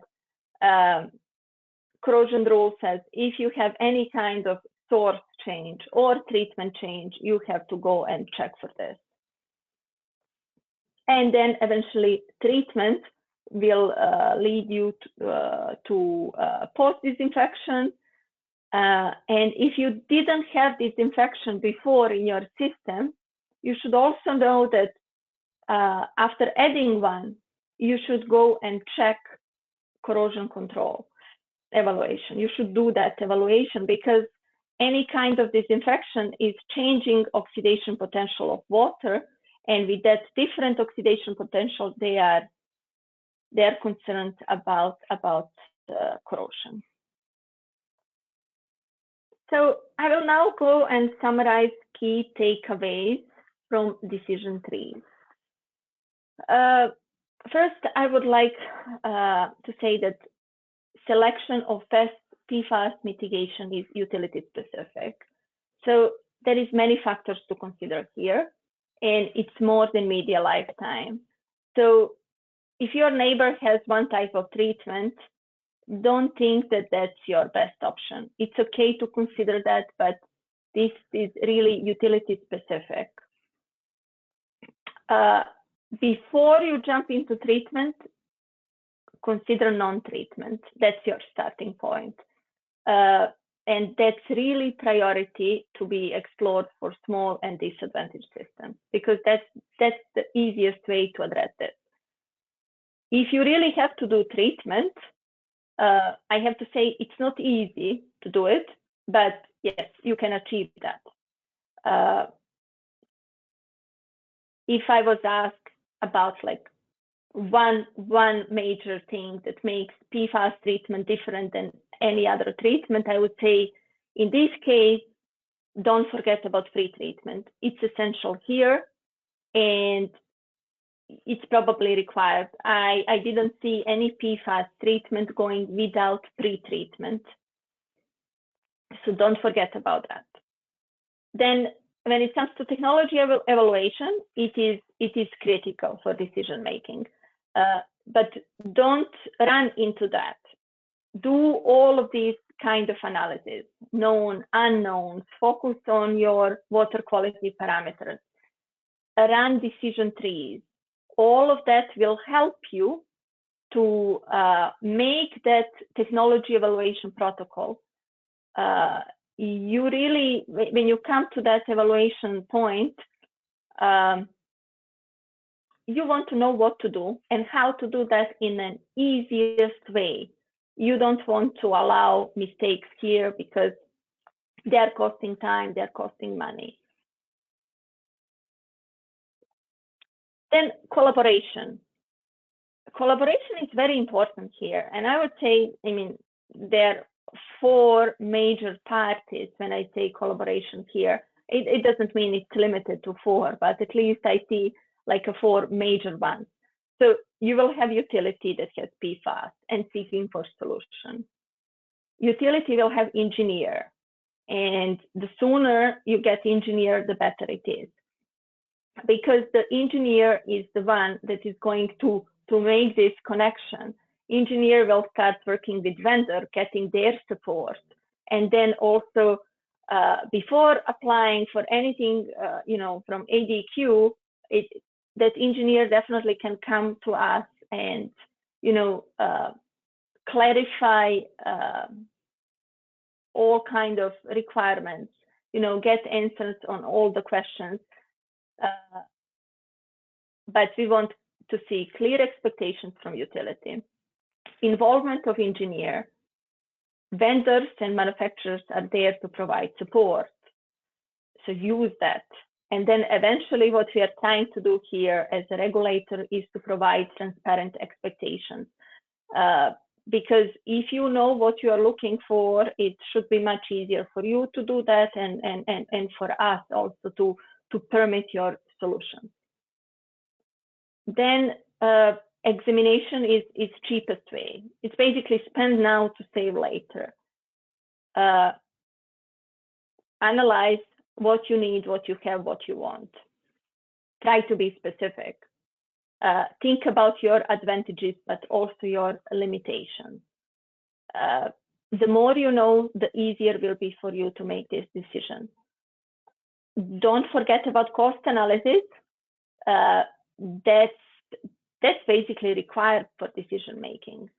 corrosion rule says if you have any kind of source change or treatment change, you have to go and check for this. And then eventually treatment will lead you to post-disinfection. And if you didn't have disinfection before in your system, you should also know that after adding one, you should go and check corrosion control evaluation. You should do that evaluation, because any kind of disinfection is changing oxidation potential of water. And with that different oxidation potential, they're concerned about corrosion. So I will now go and summarize key takeaways from decision 3. First, I would like to say that selection of best PFAS mitigation is utility specific. So there is many factors to consider here, and it's more than media lifetime. So if your neighbor has one type of treatment, don't think that that's your best option. It's okay to consider that, but this is really utility specific. Before you jump into treatment, consider non-treatment. That's your starting point. And that's really priority to be explored for small and disadvantaged systems, because that's the easiest way to address it. If you really have to do treatment, I have to say it's not easy to do it, but yes, you can achieve that. If I was asked about like one major thing that makes PFAS treatment different than any other treatment, I would say in this case, don't forget about pre-treatment. It's essential here, and it's probably required. I didn't see any PFAS treatment going without pre-treatment. So don't forget about that. Then when it comes to technology evaluation, it is critical for decision making. But don't run into that. Do all of these kind of analysis, known, unknowns, focus on your water quality parameters, run decision trees. All of that will help you to make that technology evaluation protocol. You really, when you come to that evaluation point, you want to know what to do and how to do that in an easiest way. You don't want to allow mistakes here because they're costing time, they're costing money. Then collaboration. Collaboration is very important here. And I would say, I mean, there are 4 major parties when I say collaboration here. It doesn't mean it's limited to 4, but at least I see like 4 major ones. So you will have utility that has PFAS and seeking for solution. Utility will have engineer, and the sooner you get engineer, the better it is. Because the engineer is the one that is going to make this connection. Engineer will start working with vendor, getting their support, and then also before applying for anything, you know, from ADQ, that engineer definitely can come to us and, you know, clarify all kind of requirements, you know, get answers on all the questions. But we want to see clear expectations from utility, involvement of engineer, vendors and manufacturers are there to provide support. So use that. And then eventually what we are trying to do here as a regulator is to provide transparent expectations. Because if you know what you are looking for, it should be much easier for you to do that and for us also to permit your solution. Then examination is cheapest way. It's basically spend now to save later. Analyze what you need, what you have, what you want. Try to be specific. Think about your advantages, but also your limitations. The more you know, the easier it will be for you to make this decision. Don't forget about cost analysis. That's basically required for decision making.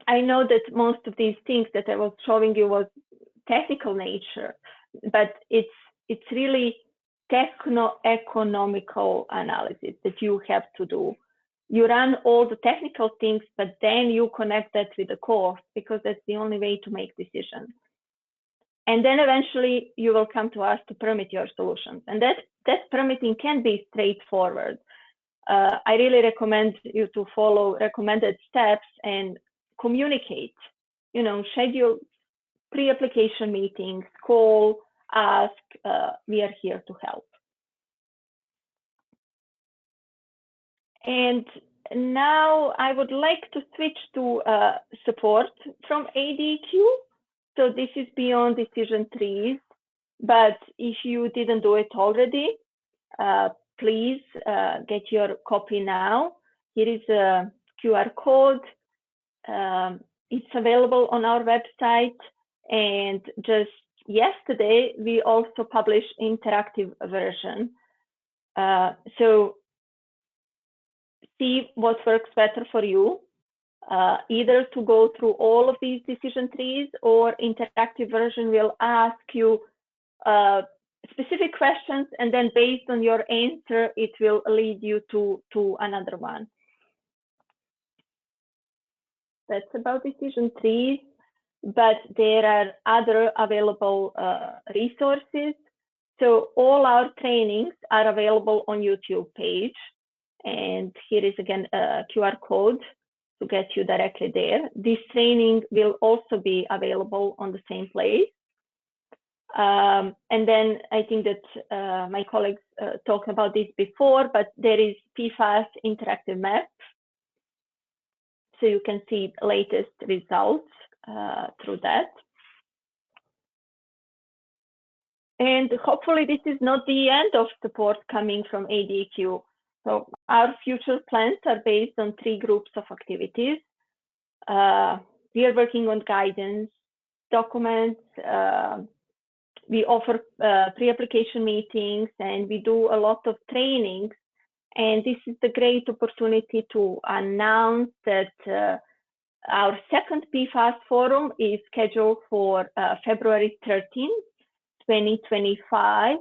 I know that most of these things that I was showing you was technical nature, but it's really techno-economical analysis that you have to do. You run all the technical things, but then you connect that with the cost, because that's the only way to make decisions. And then eventually you will come to us to permit your solutions. And that permitting can be straightforward. I really recommend you to follow recommended steps and communicate, you know, schedule pre-application meetings, call, ask, we are here to help. And now I would like to switch to support from ADQ. So this is beyond decision trees, but if you didn't do it already, please get your copy now. Here is a QR code. It's available on our website, and just yesterday we also published interactive version. So see what works better for you. either to go through all of these decision trees, or interactive version will ask you specific questions, and then based on your answer, it will lead you to another one. That's about decision trees, but there are other available resources. So all our trainings are available on YouTube page. And here is again a QR code to get you directly there. This training will also be available on the same place. And then I think that my colleagues talked about this before, but there is PFAS interactive map. So you can see latest results through that. And hopefully this is not the end of support coming from ADEQ. So our future plans are based on 3 groups of activities. We are working on guidance, documents, we offer pre-application meetings, and we do a lot of trainings. And this is the great opportunity to announce that our second PFAS forum is scheduled for February 13th, 2025.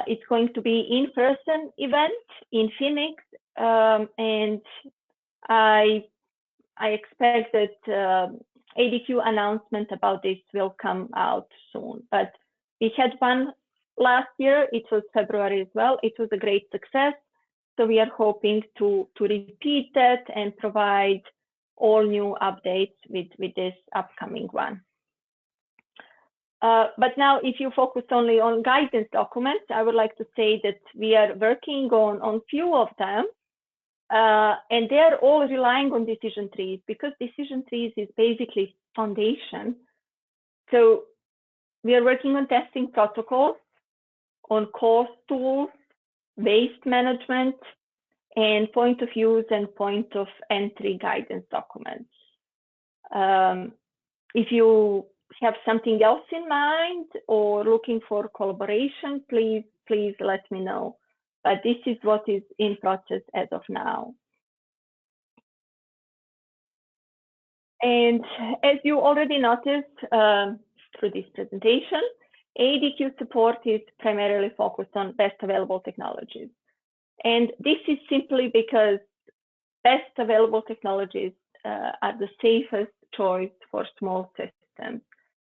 It's going to be in-person event in Phoenix, and I expect that ADEQ announcement about this will come out soon. But we had one last year. It was February as well. It was a great success. So we are hoping to repeat that and provide all new updates with this upcoming one. But now, if you focus only on guidance documents, I would like to say that we are working on few of them, and they are all relying on decision trees, because decision trees is basically foundation. So we are working on testing protocols, on cost tools, waste management, and point of use and point of entry guidance documents. If you have something else in mind or looking for collaboration, please let me know. But this is what is in process as of now. And as you already noticed through this presentation, ADEQ support is primarily focused on best available technologies. And this is simply because best available technologies are the safest choice for small systems.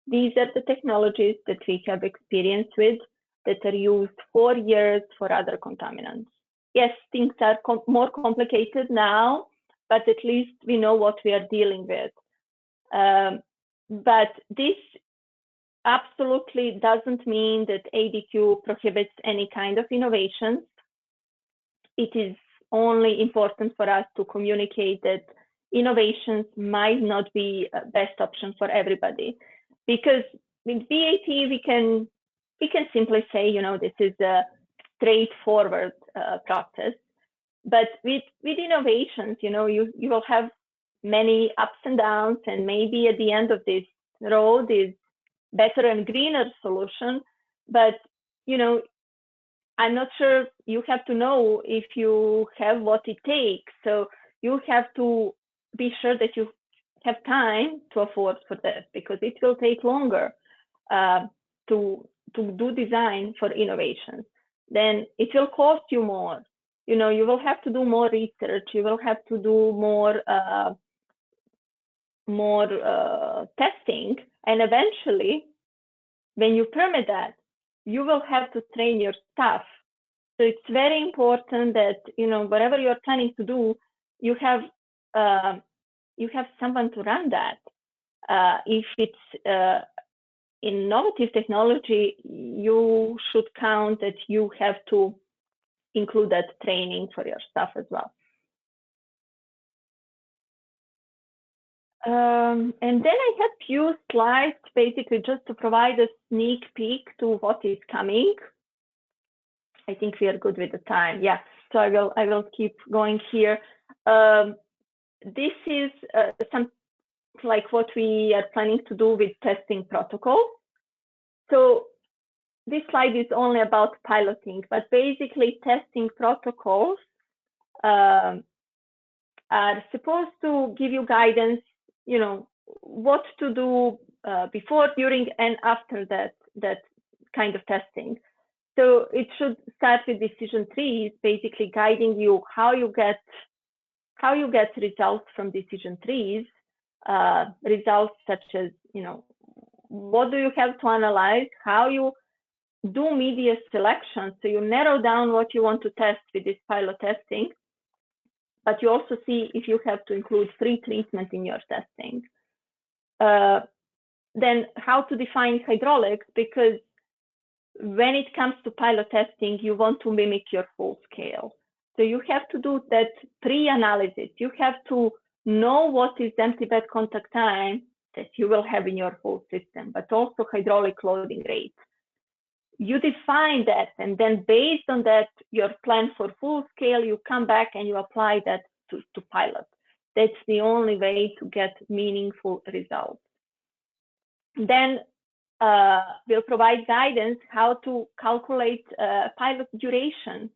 These are the technologies that we have experience with that are used for years for other contaminants. Yes, things are more complicated now, but at least we know what we are dealing with. But this absolutely doesn't mean that ADEQ prohibits any kind of innovations. It is only important for us to communicate that innovations might not be a best option for everybody. Because with VAT, we can simply say, you know, this is a straightforward process. But with innovations, you know, you will have many ups and downs, and maybe at the end of this road is better and greener solution. But, you know, I'm not sure, you have to know if you have what it takes. So you have to be sure that you have time to afford for this, because it will take longer to do design for innovations. Then it will cost you more. You know, you will have to do more research. You will have to do more testing, and eventually, when you permit that, you will have to train your staff. So it's very important that, you know, whatever you're planning to do, you have someone to run that. If it's innovative technology, you should count that you have to include that training for your staff as well. And then I have few slides basically just to provide a sneak peek to what is coming. I think we are good with the time. Yeah, so I will keep going here. This is some like what we are planning to do with testing protocols. So this slide is only about piloting, but basically testing protocols are are supposed to give you guidance, what to do before, during, and after that kind of testing. So it should start with decision trees, basically guiding you how you get results from decision trees, results such as, what do you have to analyze, how you do media selection, so you narrow down what you want to test with this pilot testing, but you also see if you have to include pre-treatment in your testing. Then how to define hydraulics, because when it comes to pilot testing, you want to mimic your full scale. So you have to do that pre-analysis. You have to know what is empty bed contact time that you will have in your whole system, but also hydraulic loading rate. You define that, and then based on that, your plan for full scale, you come back and you apply that to pilot. That's the only way to get meaningful results. Then we'll provide guidance how to calculate pilot duration.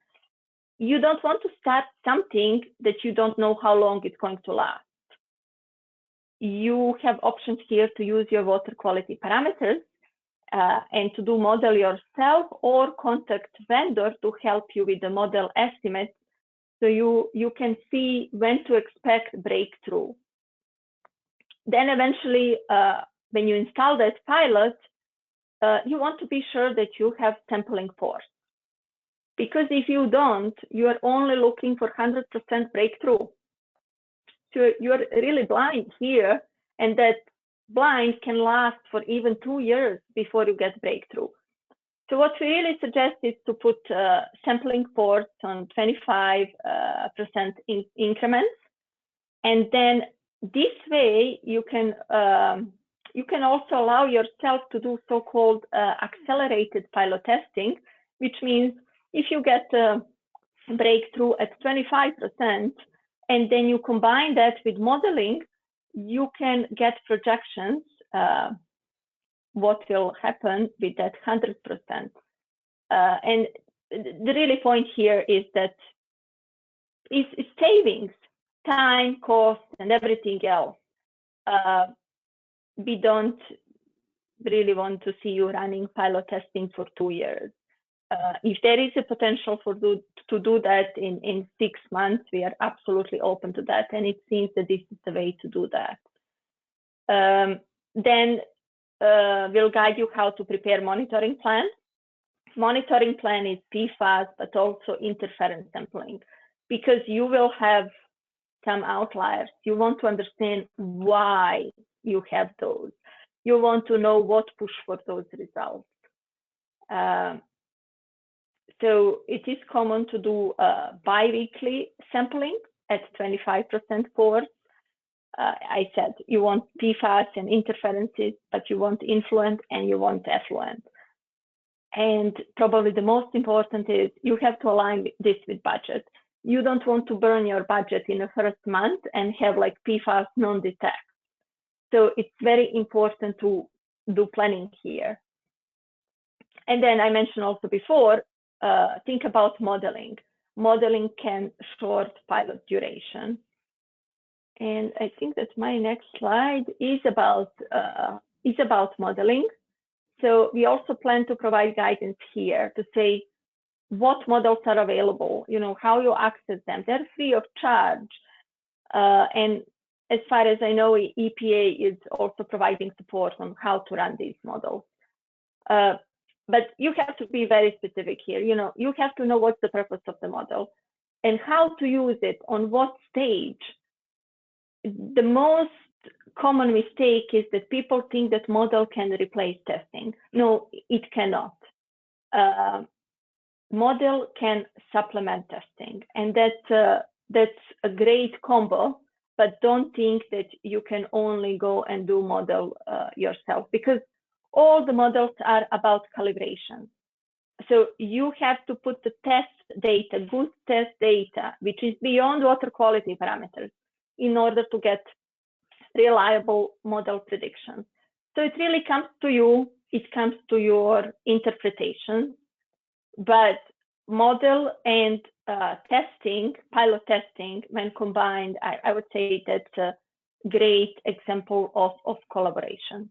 You don't want to start something that you don't know how long it's going to last. You have options here to use your water quality parameters and to do model yourself, or contact vendor to help you with the model estimate, so you can see when to expect breakthrough. Then eventually, when you install that pilot, you want to be sure that you have sampling force. Because if you don't, you are only looking for 100% breakthrough. So you're really blind here, and that blind can last for even 2 years before you get breakthrough. So what we really suggest is to put sampling force on 25% increments, and then this way you can also allow yourself to do so-called accelerated pilot testing, which means if you get a breakthrough at 25% and then you combine that with modeling, you can get projections what will happen with that 100%. And the really point here is that it's savings, time, cost, and everything else. We don't really want to see you running pilot testing for 2 years. If there is a potential to do that in 6 months, we are absolutely open to that, and it seems that this is the way to do that. Then we'll guide you how to prepare monitoring plan. Monitoring plan is PFAS, but also interference sampling, because you will have some outliers. You want to understand why you have those. You want to know what push for those results. So it is common to do bi-weekly sampling at 25% force. I said you want PFAS and interferences, but you want influent and you want effluent. And probably the most important is you have to align this with budget. You don't want to burn your budget in the first month and have like PFAS non-detect. So it's very important to do planning here. And then I mentioned also before, think about modeling. Modeling can short pilot duration. And I think that my next slide is about modeling. So we also plan to provide guidance here to say what models are available, how you access them. They're free of charge. And as far as I know, EPA is also providing support on how to run these models. But you have to be very specific here. You have to know what's the purpose of the model and how to use it on what stage. The most common mistake is that people think that model can replace testing. No, it cannot. Model can supplement testing, and that's a great combo. But don't think that you can only go and do model yourself, because all the models are about calibration. So you have to put the test data, good test data, which is beyond water quality parameters, in order to get reliable model predictions. So it really comes to you, it comes to your interpretation, but model and testing, pilot testing, when combined, I would say that's a great example of collaboration.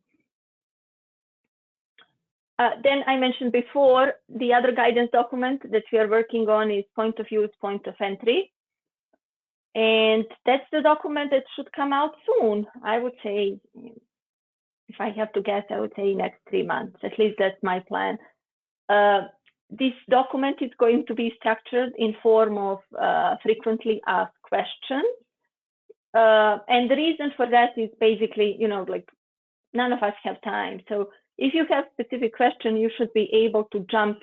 Then I mentioned before, the other guidance document that we are working on is point of use, point of entry. And that's the document that should come out soon. I would say, if I have to guess, I would say next 3 months. At least that's my plan. This document is going to be structured in form of frequently asked questions. And the reason for that is basically, like none of us have time. So if you have specific question, you should be able to jump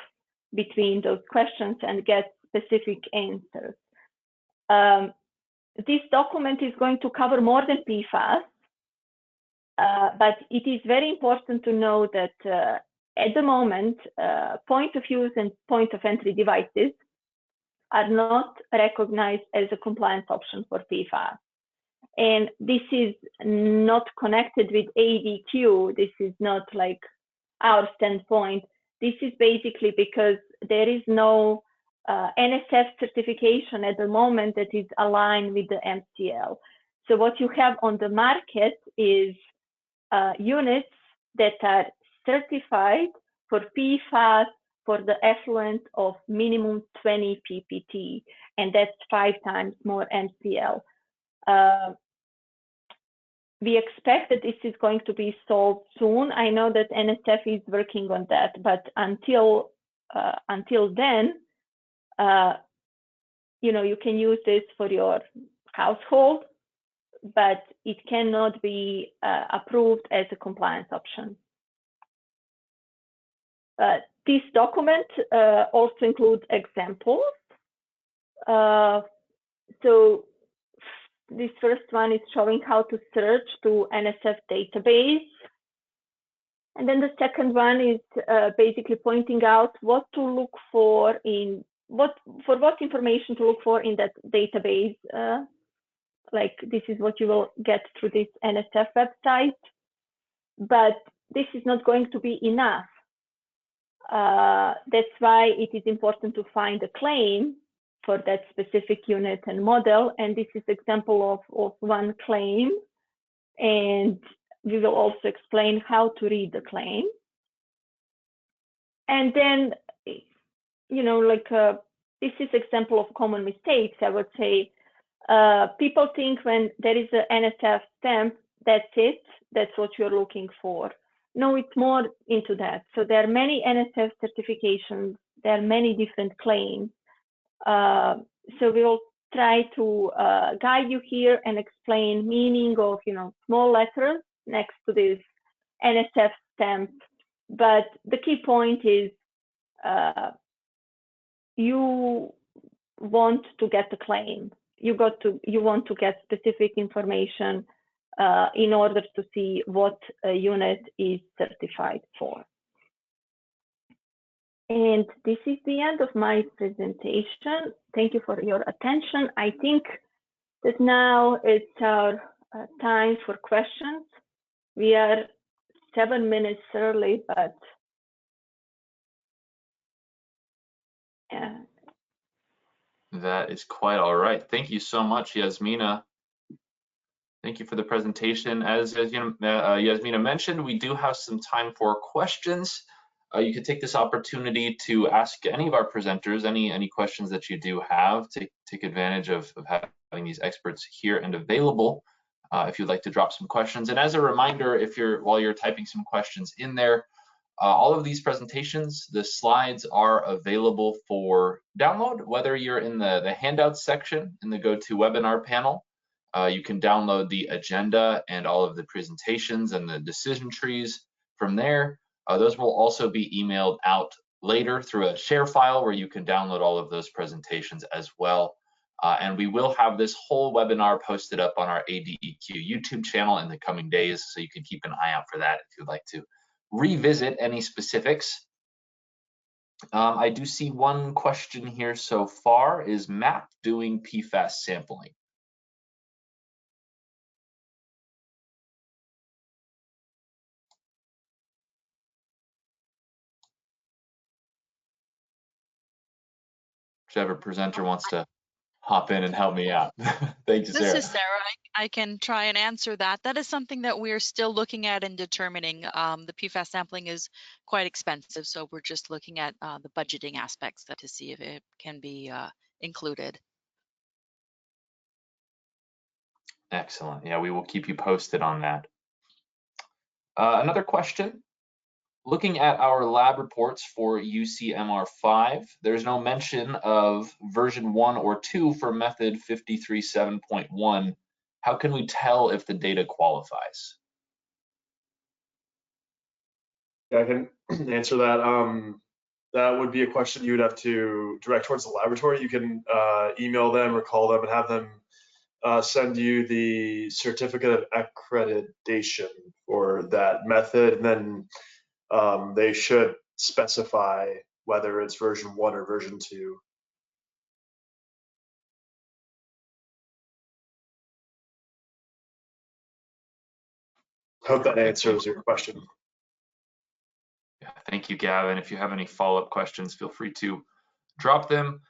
between those questions and get specific answers. This document is going to cover more than PFAS, but it is very important to know that at the moment, point of use and point of entry devices are not recognized as a compliance option for PFAS. And this is not connected with ADQ. This is not like our standpoint. This is basically because there is no NSF certification at the moment that is aligned with the MCL. So what you have on the market is units that are certified for PFAS for the effluent of minimum 20 ppt, and that's 5 times more MCL. We expect that this is going to be solved soon. I know that NSF is working on that, but until then, you can use this for your household, but it cannot be approved as a compliance option. This document also includes examples. So this first one is showing how to search to NSF database. And then the second one is basically pointing out what to look for what information to look for in that database. Like this is what you will get through this NSF website, but this is not going to be enough. That's why it is important to find a claim for that specific unit and model. And this is example of one claim. And we will also explain how to read the claim. And then, this is example of common mistakes. I would say people think when there is an NSF stamp, that's it, that's what you're looking for. No, it's more into that. So there are many NSF certifications, there are many different claims. So we'll try to guide you here and explain meaning of, small letters next to this NSF stamp. But the key point is you want to get the claim. You want to get specific information in order to see what a unit is certified for. And this is the end of my presentation. Thank you for your attention. I think that now it's our time for questions. We are 7 minutes early, but yeah. That is quite all right. Thank you so much, Yasmina. Thank you for the presentation. As Yasmina mentioned, we do have some time for questions. You can take this opportunity to ask any of our presenters any questions that you do have. Take advantage of having these experts here and available if you'd like to drop some questions. And as a reminder, while you're typing some questions in there, all of these presentations, the slides are available for download, whether you're in the handouts section in the GoToWebinar panel. You can download the agenda and all of the presentations and the decision trees from there. Those will also be emailed out later through a share file where you can download all of those presentations as well. And we will have this whole webinar posted up on our ADEQ YouTube channel in the coming days, so you can keep an eye out for that if you'd like to revisit any specifics. I do see one question here so far. Is MAP doing PFAS sampling? whichever presenter wants to hop in and help me out. Thank you, This Sarah. is Sarah. I can try and answer that. That is something that we're still looking at and determining. The PFAS sampling is quite expensive, so we're just looking at the budgeting aspects to see if it can be included. Excellent. Yeah, we will keep you posted on that. Another question. Looking at our lab reports for UCMR5, there's no mention of version 1 or 2 for method 53.7.1. How can we tell if the data qualifies? Yeah, I can answer that. That would be a question you would have to direct towards the laboratory. You can email them or call them and have them send you the certificate of accreditation for that method, and then they should specify whether it's version 1 or version 2. Hope that answers your question. Yeah, thank you, Gavin. If you have any follow-up questions, feel free to drop them.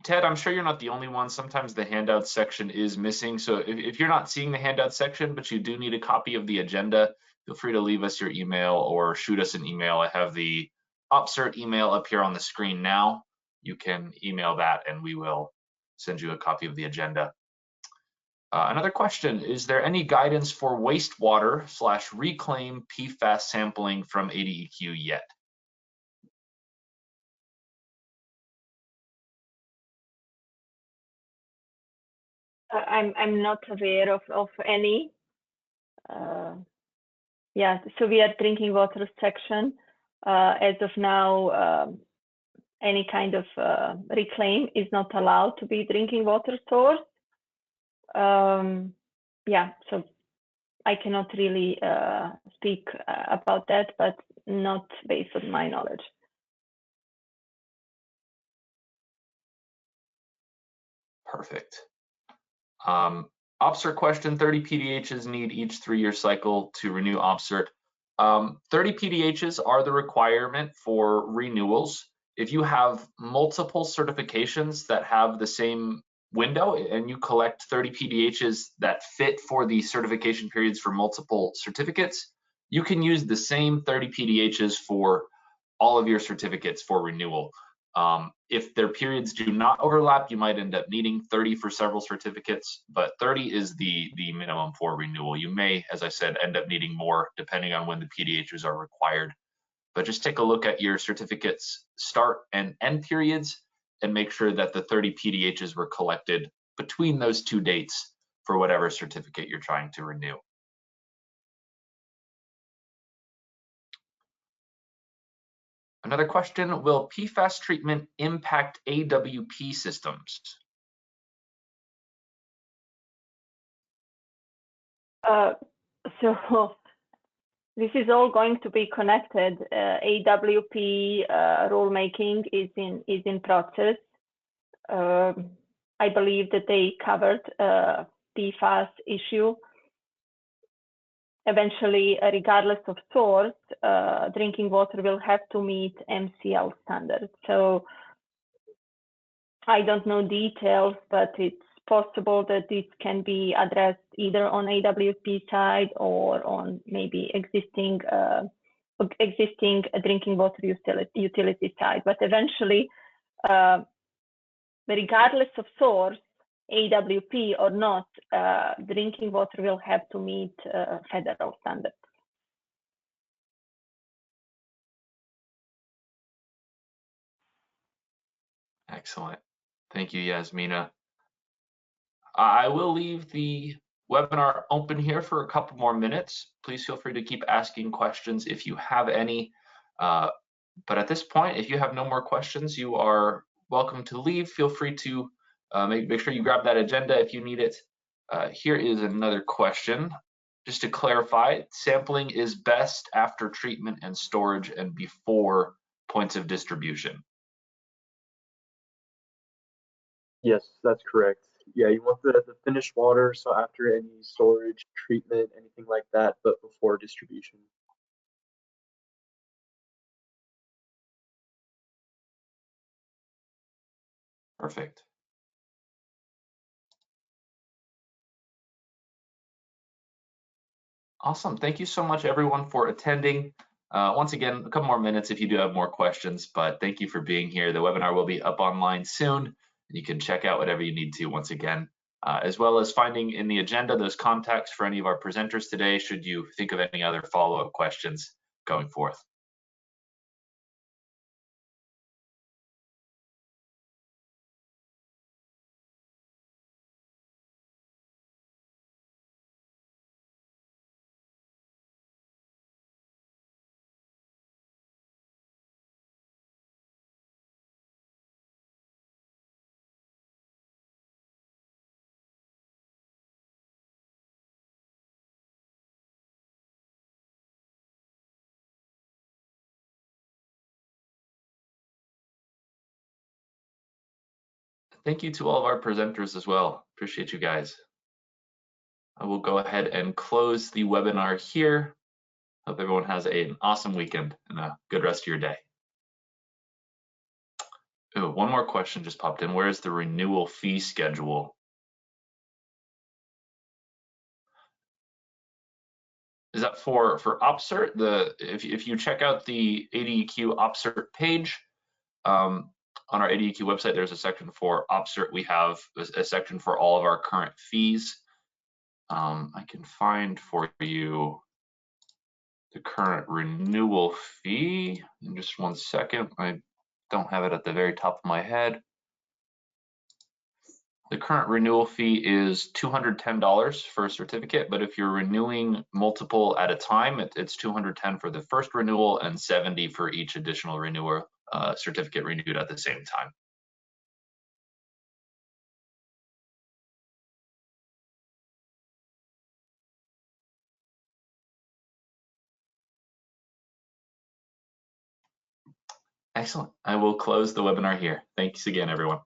Ted, I'm sure you're not the only one. Sometimes the handout section is missing. So if you're not seeing the handout section, but you do need a copy of the agenda, feel free to leave us your email or shoot us an email. I have the OpCert email up here on the screen now. You can email that and we will send you a copy of the agenda. Another question, is there any guidance for wastewater/reclaim PFAS sampling from ADEQ yet? I'm not aware of any. Yeah, so we are drinking water section. As of now, any kind of reclaim is not allowed to be drinking water source. Yeah, so I cannot really speak about that, but not based on my knowledge. Perfect. OpCert question, 30 PDHs need each 3-year cycle to renew OpCert. 30 PDHs are the requirement for renewals. If you have multiple certifications that have the same window and you collect 30 PDHs that fit for the certification periods for multiple certificates, you can use the same 30 PDHs for all of your certificates for renewal. If their periods do not overlap, you might end up needing 30 for several certificates, but 30 is the minimum for renewal. You may, as I said, end up needing more depending on when the PDHs are required. But just take a look at your certificates start and end periods and make sure that the 30 PDHs were collected between those 2 dates for whatever certificate you're trying to renew. Another question, will PFAS treatment impact AWP systems? So this is all going to be connected. AWP rulemaking is in process. I believe that they covered PFAS issue. Eventually, regardless of source, drinking water will have to meet MCL standards. So I don't know details, but it's possible that this can be addressed either on AWP side or on maybe existing drinking water utility side. But eventually, regardless of source, AWP or not, drinking water will have to meet federal standards. Excellent. Thank you, Yasmina. I will leave the webinar open here for a couple more minutes. Please feel free to keep asking questions if you have any. But at this point, if you have no more questions, you are welcome to leave. Feel free to make sure you grab that agenda if you need it. Here is another question. Just to clarify, sampling is best after treatment and storage and before points of distribution. Yes, that's correct. Yeah, you want the finished water, so after any storage, treatment, anything like that, but before distribution. Perfect. Awesome. Thank you so much, everyone, for attending. Once again, a couple more minutes if you do have more questions, but thank you for being here. The webinar will be up online soon. You can check out whatever you need to once again, as well as finding in the agenda those contacts for any of our presenters today, should you think of any other follow-up questions going forth. Thank you to all of our presenters as well. Appreciate you guys. I will go ahead and close the webinar here. Hope everyone has an awesome weekend and a good rest of your day. Oh, one more question just popped in. Where is the renewal fee schedule? Is that for OpCert? If you check out the ADEQ OpCert page, on our ADEQ website, there's a section for OpCert. We have a section for all of our current fees. I can find for you the current renewal fee in just 1 second. I don't have it at the very top of my head. The current renewal fee is $210 for a certificate, but if you're renewing multiple at a time, it's $210 for the first renewal and $70 for each additional renewal certificate renewed at the same time. Excellent. I will close the webinar here. Thanks again, everyone.